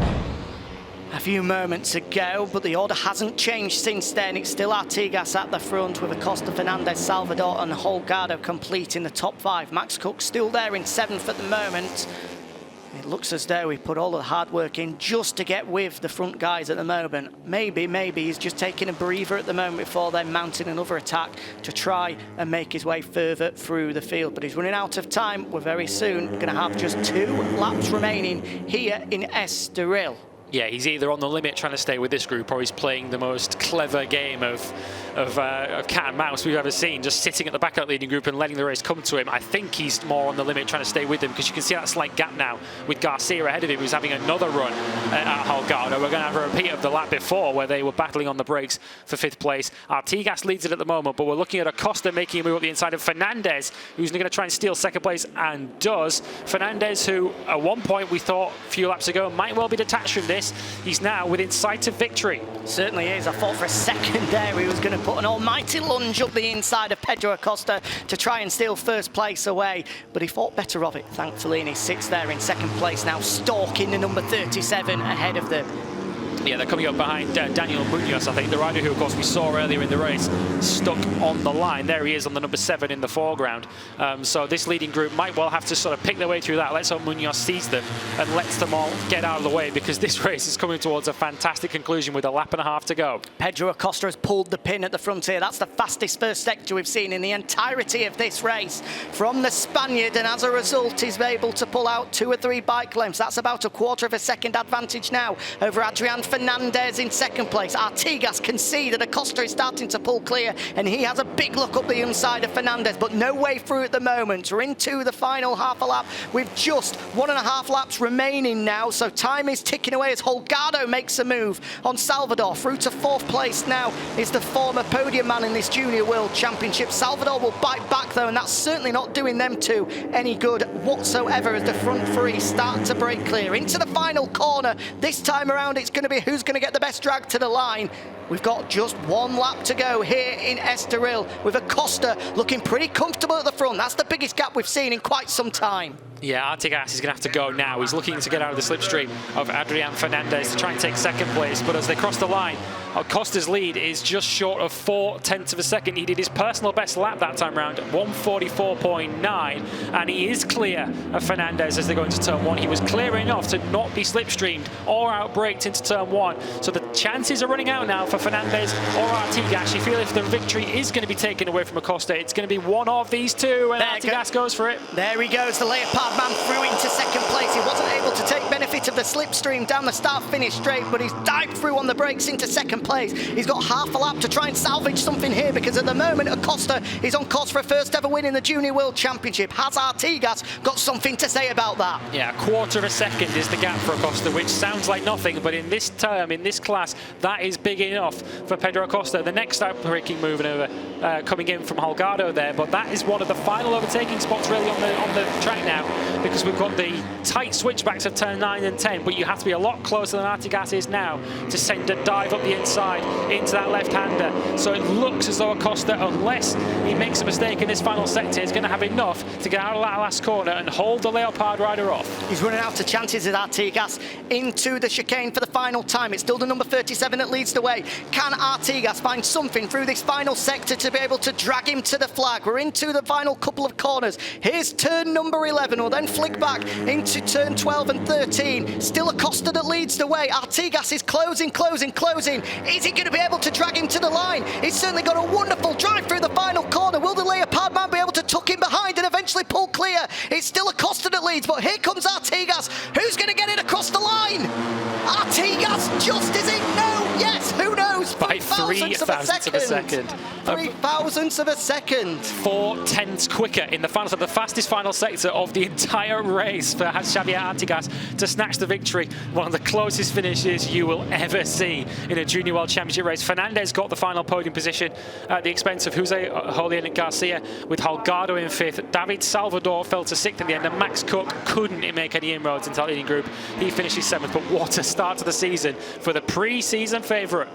a few moments ago, but the order hasn't changed since then. It's still Artigas at the front with Acosta, Fernandez, Salvador and Holgado complete in the top 5. Max Cook still there in 7th at the moment. It looks as though he put all the hard work in just to get with the front guys at the moment. Maybe he's just taking a breather at the moment before then mounting another attack to try and make his way further through the field. But he's running out of time. We're very soon going to have just 2 laps remaining here in Estoril. Yeah, he's either on the limit trying to stay with this group, or he's playing the most clever game of cat and mouse we've ever seen, just sitting at the back of that leading group and letting the race come to him. I think he's more on the limit trying to stay with them, because you can see that slight gap now with Garcia ahead of him, who's having another run at Holgado. We're going to have a repeat of the lap before where they were battling on the brakes for 5th place. Artigas leads it at the moment, but we're looking at Acosta making a move up the inside of Fernandez, who's going to try and steal 2nd place, and does. Fernandez, who at one point we thought a few laps ago might well be detached from this, he's now within sight of victory. Certainly is. I thought for a second there he was going to put an almighty lunge up the inside of Pedro Acosta to try and steal 1st place away, but he thought better of it, thankfully, and he sits there in 2nd place now, stalking the number 37 ahead of them. Yeah, they're coming up behind Daniel Munoz, I think, the rider who, of course, we saw earlier in the race, stuck on the line. There he is on the number 7 in the foreground. So this leading group might well have to sort of pick their way through that. Let's hope Munoz sees them and lets them all get out of the way, because this race is coming towards a fantastic conclusion with a lap and a half to go. Pedro Acosta has pulled the pin at the front here. That's the fastest 1st sector we've seen in the entirety of this race from the Spaniard, and as a result, he's able to pull out 2 or 3 bike lengths. That's about a 1/4 of a second advantage now over Adrian Fernandez in 2nd place. Artigas can see that Acosta is starting to pull clear, and he has a big look up the inside of Fernandez, but no way through at the moment. We're into the final half a lap with just 1.5 laps remaining now, so time is ticking away as Holgado makes a move on Salvador. Through to 4th place now is the former podium man in this Junior World Championship. Salvador will bite back though, and that's certainly not doing them two any good whatsoever as the front 3 start to break clear. Into the final corner. This time around it's going to be who's going to get the best drag to the line. We've got just one lap to go here in Estoril, with Acosta looking pretty comfortable at the front. That's the biggest gap we've seen in quite some time. Yeah, Artigas is going to have to go now. He's looking to get out of the slipstream of Adrian Fernandez to try and take second place. But as they cross the line, Acosta's lead is just short of 0.4 of a second. He did his personal best lap that time round, 1:44.9, and he is clear of Fernandez as they go into turn one. He was clear enough to not be slipstreamed or outbraked into turn one. So the chances are running out now for Fernandez or Artigas. You feel if the victory is going to be taken away from Acosta, it's going to be one of these two, and Artigas goes for it. There he goes, the Leopard man through into second place. He wasn't able to take benefit of the slipstream down the start-finish straight, but he's dived through on the brakes into second place. He's got half a lap to try and salvage something here, because at the moment Acosta is on course for a first ever win in the Junior World Championship. Has Artigas got something to say about that? Yeah, 1/4 of a second is the gap for Acosta, which sounds like nothing, but in this term, in this class, that is big enough for Pedro Acosta. The next outbreaking maneuver coming in from Holgado there, but that is one of the final overtaking spots really on the track now, because we've got the tight switchbacks of turn 9 and 10, but you have to be a lot closer than Artigas is now to send a dive up the inside into that left-hander. So it looks as though Acosta, unless he makes a mistake in this final sector, is going to have enough to get out of that last corner and hold the Leopard rider off. He's running out of chances as Artigas into the chicane for the final time. It's still the number 37 that leads the way. Can Artigas find something through this final sector to be able to drag him to the flag? We're into the final couple of corners. Here's turn number 11. We'll then flick back into turn 12 and 13. Still Acosta that leads the way. Artigas is closing. Is he going to be able to drag him to the line? He's certainly got a wonderful drive through the final corner. Will the Leopard man be able to tuck him behind and eventually pull clear? It's still Acosta that leads, but here comes Artigas. Who's going to get it across the line? Artigas, just is it? No, yes, who knows? By 3,000ths of a second. 3,000ths of a second. 4/10 quicker in the final, so the fastest final sector of the entire race for Xavier Artigas to snatch the victory. One of the closest finishes you will ever see in a Junior World Championship race. Fernandez got the final podium position at the expense of Jose Julian Garcia, with Holgado in 5th. David Salvador fell to 6th in the end, and Max Cook couldn't make any inroads into that leading group. He finishes 7th, but what a start to the season for the pre-season favourite.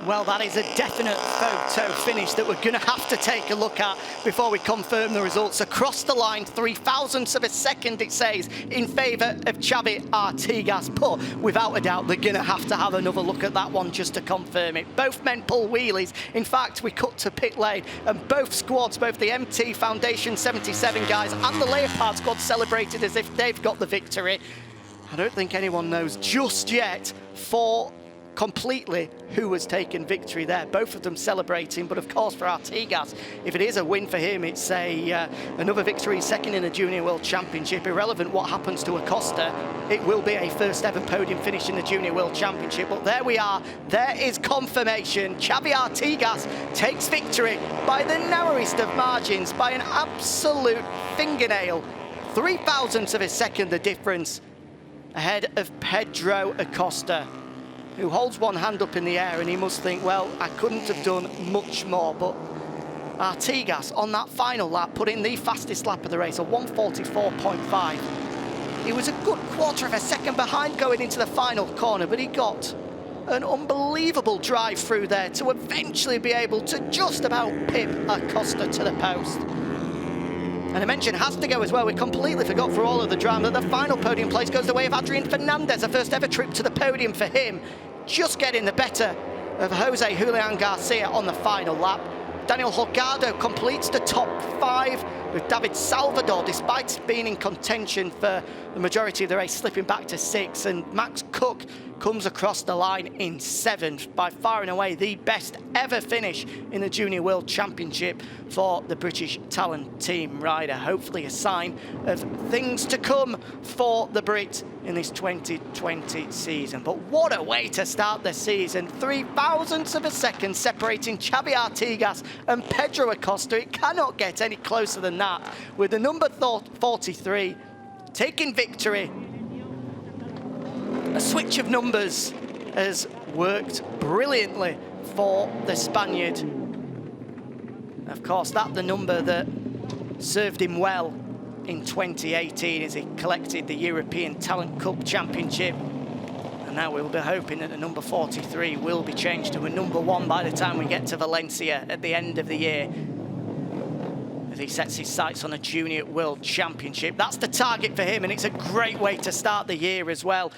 Well, that is a definite photo finish that we're going to have to take a look at before we confirm the results. Across the line, 3,000ths of a second, it says, in favour of Xavi Artigas. But without a doubt, they're going to have another look at that one just to confirm it. Both men pull wheelies. In fact, we cut to pit lane, and both squads, both the MT Foundation 77 guys and the Leopard squad, celebrated as if they've got the victory. I don't think anyone knows just yet for completely who has taken victory there. Both of them celebrating, but of course for Artigas, if it is a win for him, it's another victory, second in the Junior World Championship. Irrelevant what happens to Acosta, it will be a first ever podium finish in the Junior World Championship. But there we are, there is confirmation. Xavi Artigas takes victory by the narrowest of margins, by an absolute fingernail. 3,000ths of a second the difference ahead of Pedro Acosta, who holds one hand up in the air, and he must think, well, I couldn't have done much more. But Artigas, on that final lap, put in the fastest lap of the race, a 1:44.5. He was a good 1/4 of a second behind going into the final corner, but he got an unbelievable drive through there to eventually be able to just about pip Acosta to the post. And I mentioned has to go as well. We completely forgot for all of the drama that the final podium place goes the way of Adrian Fernandez, a first ever trip to the podium for him, just getting the better of Jose Julian Garcia on the final lap. Daniel Holgado completes the top 5, with David Salvador, despite being in contention for the majority of the race, slipping back to 6th, and Max Cook comes across the line in 7th, by far and away the best ever finish in the Junior World Championship for the British Talent Team rider. Hopefully a sign of things to come for the Brit in this 2020 season. But what a way to start the season. 3,000ths of a second separating Xavi Artigas and Pedro Acosta. It cannot get any closer than that, with the number 43 taking victory. A switch of numbers has worked brilliantly for the Spaniard. Of course, that's the number that served him well in 2018 as he collected the European Talent Cup Championship. And now we'll be hoping that the number 43 will be changed to a number 1 by the time we get to Valencia at the end of the year, as he sets his sights on a Junior World Championship. That's the target for him, and it's a great way to start the year as well.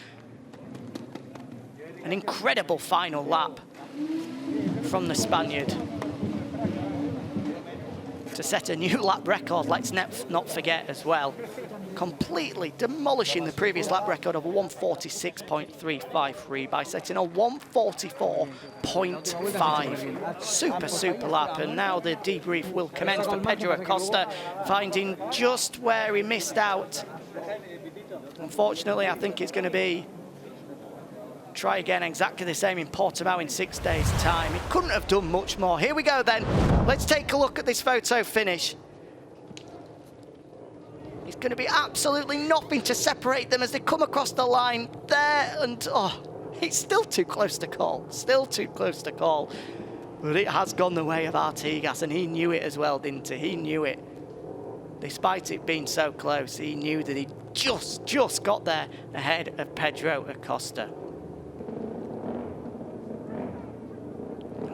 An incredible final lap from the Spaniard to set a new lap record, let's not forget as well. Completely demolishing the previous lap record of a 146.353 by setting a 144.5. Super lap, and now the debrief will commence for Pedro Acosta, finding just where he missed out. Unfortunately, I think it's going to be try again exactly the same in Portimao in 6 days' time. It couldn't have done much more. Here we go then. Let's take a look at this photo finish. It's going to be absolutely nothing to separate them as they come across the line there, and oh, it's still too close to call. Still too close to call. But it has gone the way of Artigas, and he knew it as well, didn't he? He knew it. Despite it being so close, he knew that he just got there ahead of Pedro Acosta.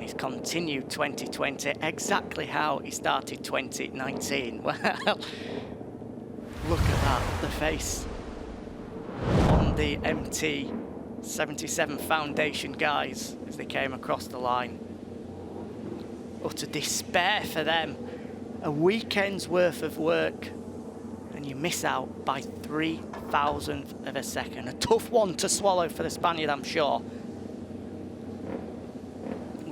He's continued 2020 exactly how he started 2019. Well, look at that, the face on the MT77 Foundation guys as they came across the line. Utter despair for them. A weekend's worth of work, and you miss out by 0.003 of a second. A tough one to swallow for the Spaniard, I'm sure.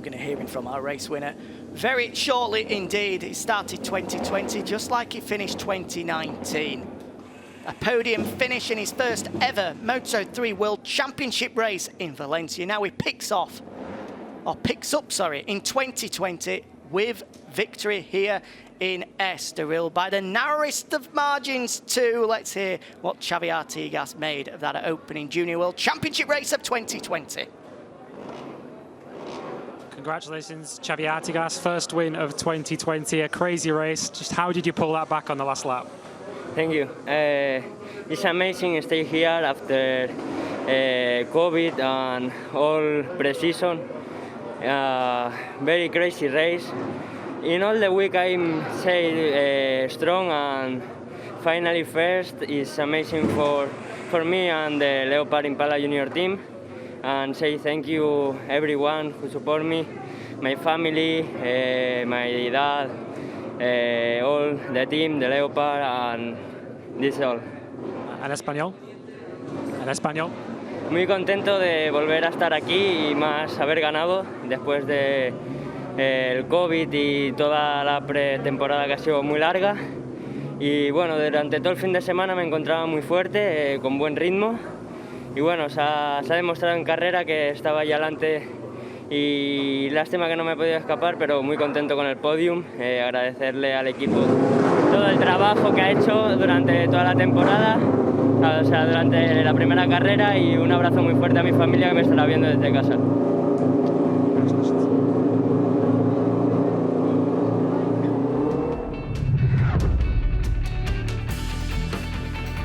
Going to hear him from our race winner very shortly indeed. He started 2020 just like he finished 2019. A podium finish in his first ever Moto3 World Championship race in Valencia. Now he picks up in 2020 with victory here in Estoril by the narrowest of margins too. Let's hear what Xavi Artigas made of that opening Junior World Championship race of 2020. Congratulations, Xavi Artigas, first win of 2020, a crazy race. Just how did you pull that back on the last lap? Thank you. It's amazing to stay here after COVID and all pre-season. Very crazy race. In all the week I'm strong, and finally first is amazing for me and the Leopard Impala Junior team. And say thank you everyone who support me, my family, my dad, all the team, the Leopard, and this all. ¿En español? ¿En español? Muy contento de volver a estar aquí y más haber ganado después de el COVID y toda la pretemporada que ha sido muy larga. Y bueno, durante todo el fin de semana me encontraba muy fuerte, con buen ritmo. Y bueno, se ha demostrado en carrera que estaba allá adelante y lástima que no me he podido escapar, pero muy contento con el podium. Agradecerle al equipo todo el trabajo que ha hecho durante toda la temporada, o sea, durante la primera carrera, y un abrazo muy fuerte a mi familia que me estará viendo desde casa.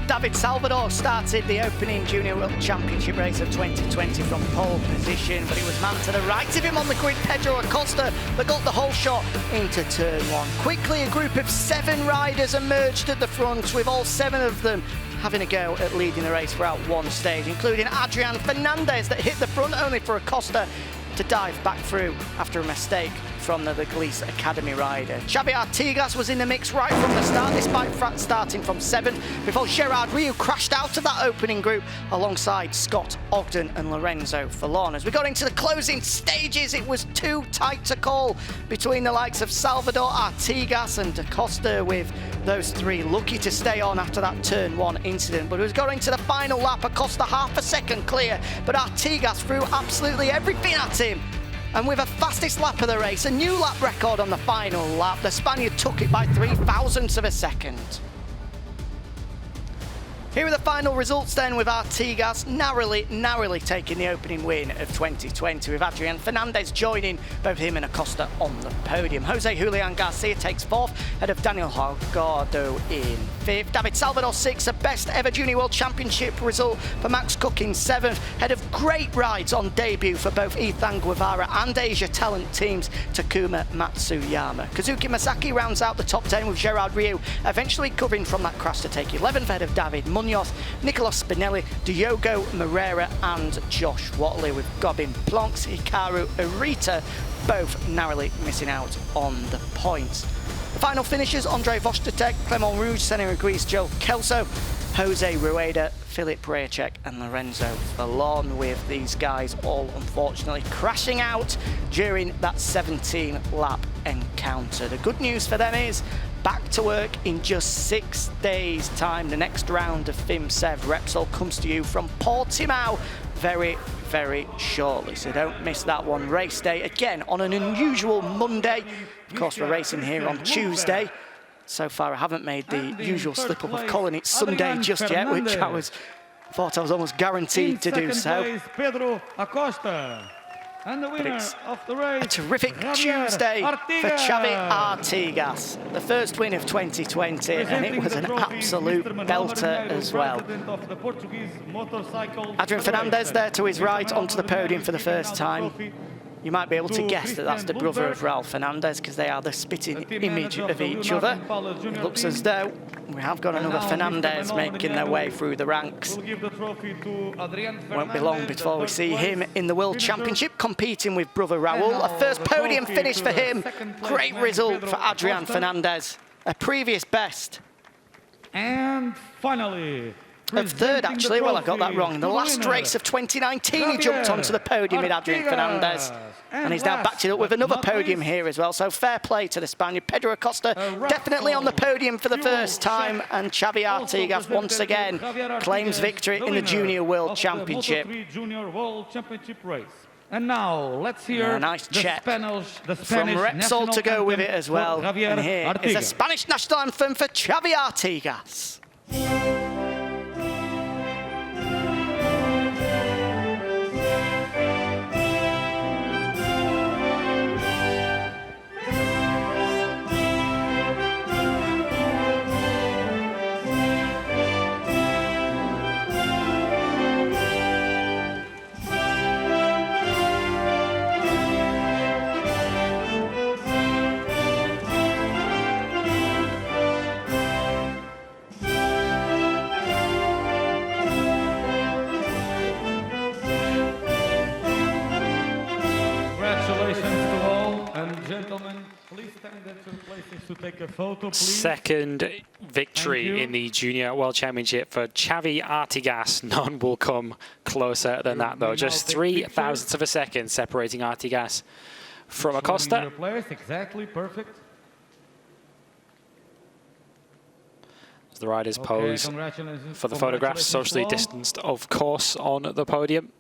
David Salvador started the opening Junior World Championship race of 2020 from pole position, but it was man to the right of him on the grid, Pedro Acosta, that got the whole shot into turn 1. Quickly, a group of 7 riders emerged at the front, with all 7 of them having a go at leading the race throughout one stage, including Adrian Fernandez that hit the front, only for Acosta to dive back through after a mistake from the Gliese Academy rider. Xavi Artigas was in the mix right from the start, despite starting from 7th, before Gerard Riou crashed out of that opening group alongside Scott Ogden and Lorenzo Fallon. As we got into the closing stages, it was too tight to call between the likes of Salvador, Artigas and Acosta, with those 3 lucky to stay on after that turn 1 incident. But it was going to the final lap, Acosta half a second clear, but Artigas threw absolutely everything at him. And with a fastest lap of the race, a new lap record on the final lap, the Spaniard took it by 0.003 of a second. Here are the final results then, with Artigas narrowly taking the opening win of 2020, with Adrian Fernandez joining both him and Acosta on the podium. Jose Julian Garcia takes 4th, ahead of Daniel Holgado in 5th. David Salvador 6th, a best ever Junior World Championship result for Max Cook in 7th, ahead of great rides on debut for both Ethan Guevara and Asia Talent teams Takuma Matsuyama. Kazuki Masaki rounds out the top 10 with Gerard Ryu eventually covering from that crash to take 11th, ahead of David Munoz, Nicolas Spinelli, Diogo Moreira and Josh Watley, with Gobin Plonks, Hikaru Arita both narrowly missing out on the points. The final finishers: Andre Vostetek, Clement Rouge, Senna Ruiz, Joe Kelso, Jose Rueda, Philip Raychek and Lorenzo Fallon, with these guys all unfortunately crashing out during that 17-lap encounter. The good news for them is back to work in just 6 days' time. The next round of FIM CEV Repsol comes to you from Portimao very shortly, so don't miss that one. Race day again on an unusual Monday. Of course, we're racing here on Tuesday. So far, I haven't made the usual slip-up of calling it Sunday just yet, which thought I was almost guaranteed to do so. And the winner of the A race, terrific Tuesday for Xavi Artigas. The first win of 2020, and it was an absolute belter as well. Adrian Fernandez there to his right onto the podium for the first time. You might be able to guess that that's the brother of Raul Fernandez, because they are the spitting image of each other. It looks as though we have got another Fernandez making their way through the ranks. Won't be long before we see him in the World Championship competing with brother Raul. A first podium finish for him. Great result for Adrian Fernandez. A previous best. And finally, of 3rd, actually. Well, I got that wrong. In the last race of 2019, he jumped onto the podium with Adrian Fernandez. And he's now backed it up with another podium here as well. So fair play to the Spaniard. Pedro Acosta definitely on the podium for the first time. And Xavi Artigas once again claims victory in the Junior World Championship. Moto3 Junior World Championship race. And now let's hear a nice check from Repsol to go with it as well. And here is a Spanish national anthem for Xavi Artigas. Gentlemen, please stand at your places to take a photo, please. Second victory in the Junior World Championship for Xavi Artigas. None will come closer than that, though. Just 0.03 of a second separating Artigas from Acosta. Exactly, perfect. As the riders pose for the photographs, socially distanced, of course, on the podium.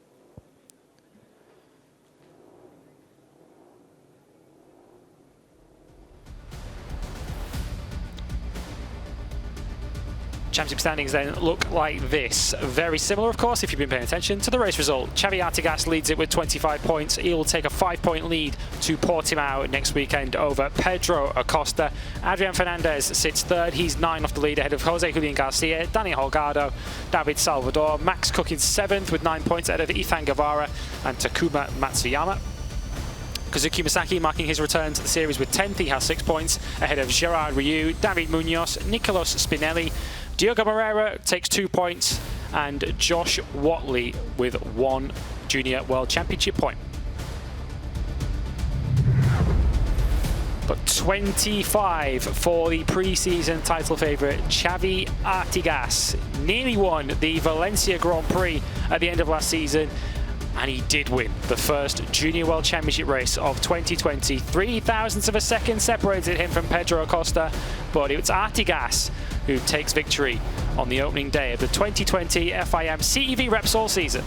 Championship standings then look like this. Very similar, of course, if you've been paying attention to the race result. Xavi Artigas leads it with 25 points. He'll take a 5-point lead to Portimao next weekend over Pedro Acosta. Adrian Fernandez sits 3rd. He's 9 off the lead, ahead of Jose Julian Garcia, Daniel Holgado, David Salvador. Max Cook in 7th with 9 points, ahead of Ethan Guevara and Takuma Matsuyama. Kazuki Masaki marking his return to the series with 10th. He has 6 points, ahead of Gerard Ryu, David Munoz, Nicolas Spinelli. Diogo Moreira takes 2 points, and Josh Watley with 1 Junior World Championship point. But 25 for the pre-season title favourite, Xavi Artigas. Nearly won the Valencia Grand Prix at the end of last season, and he did win the first Junior World Championship race of 2020. 0.03 of a second separated him from Pedro Acosta, but it's Artigas who takes victory on the opening day of the 2020 FIM CEV Repsol season.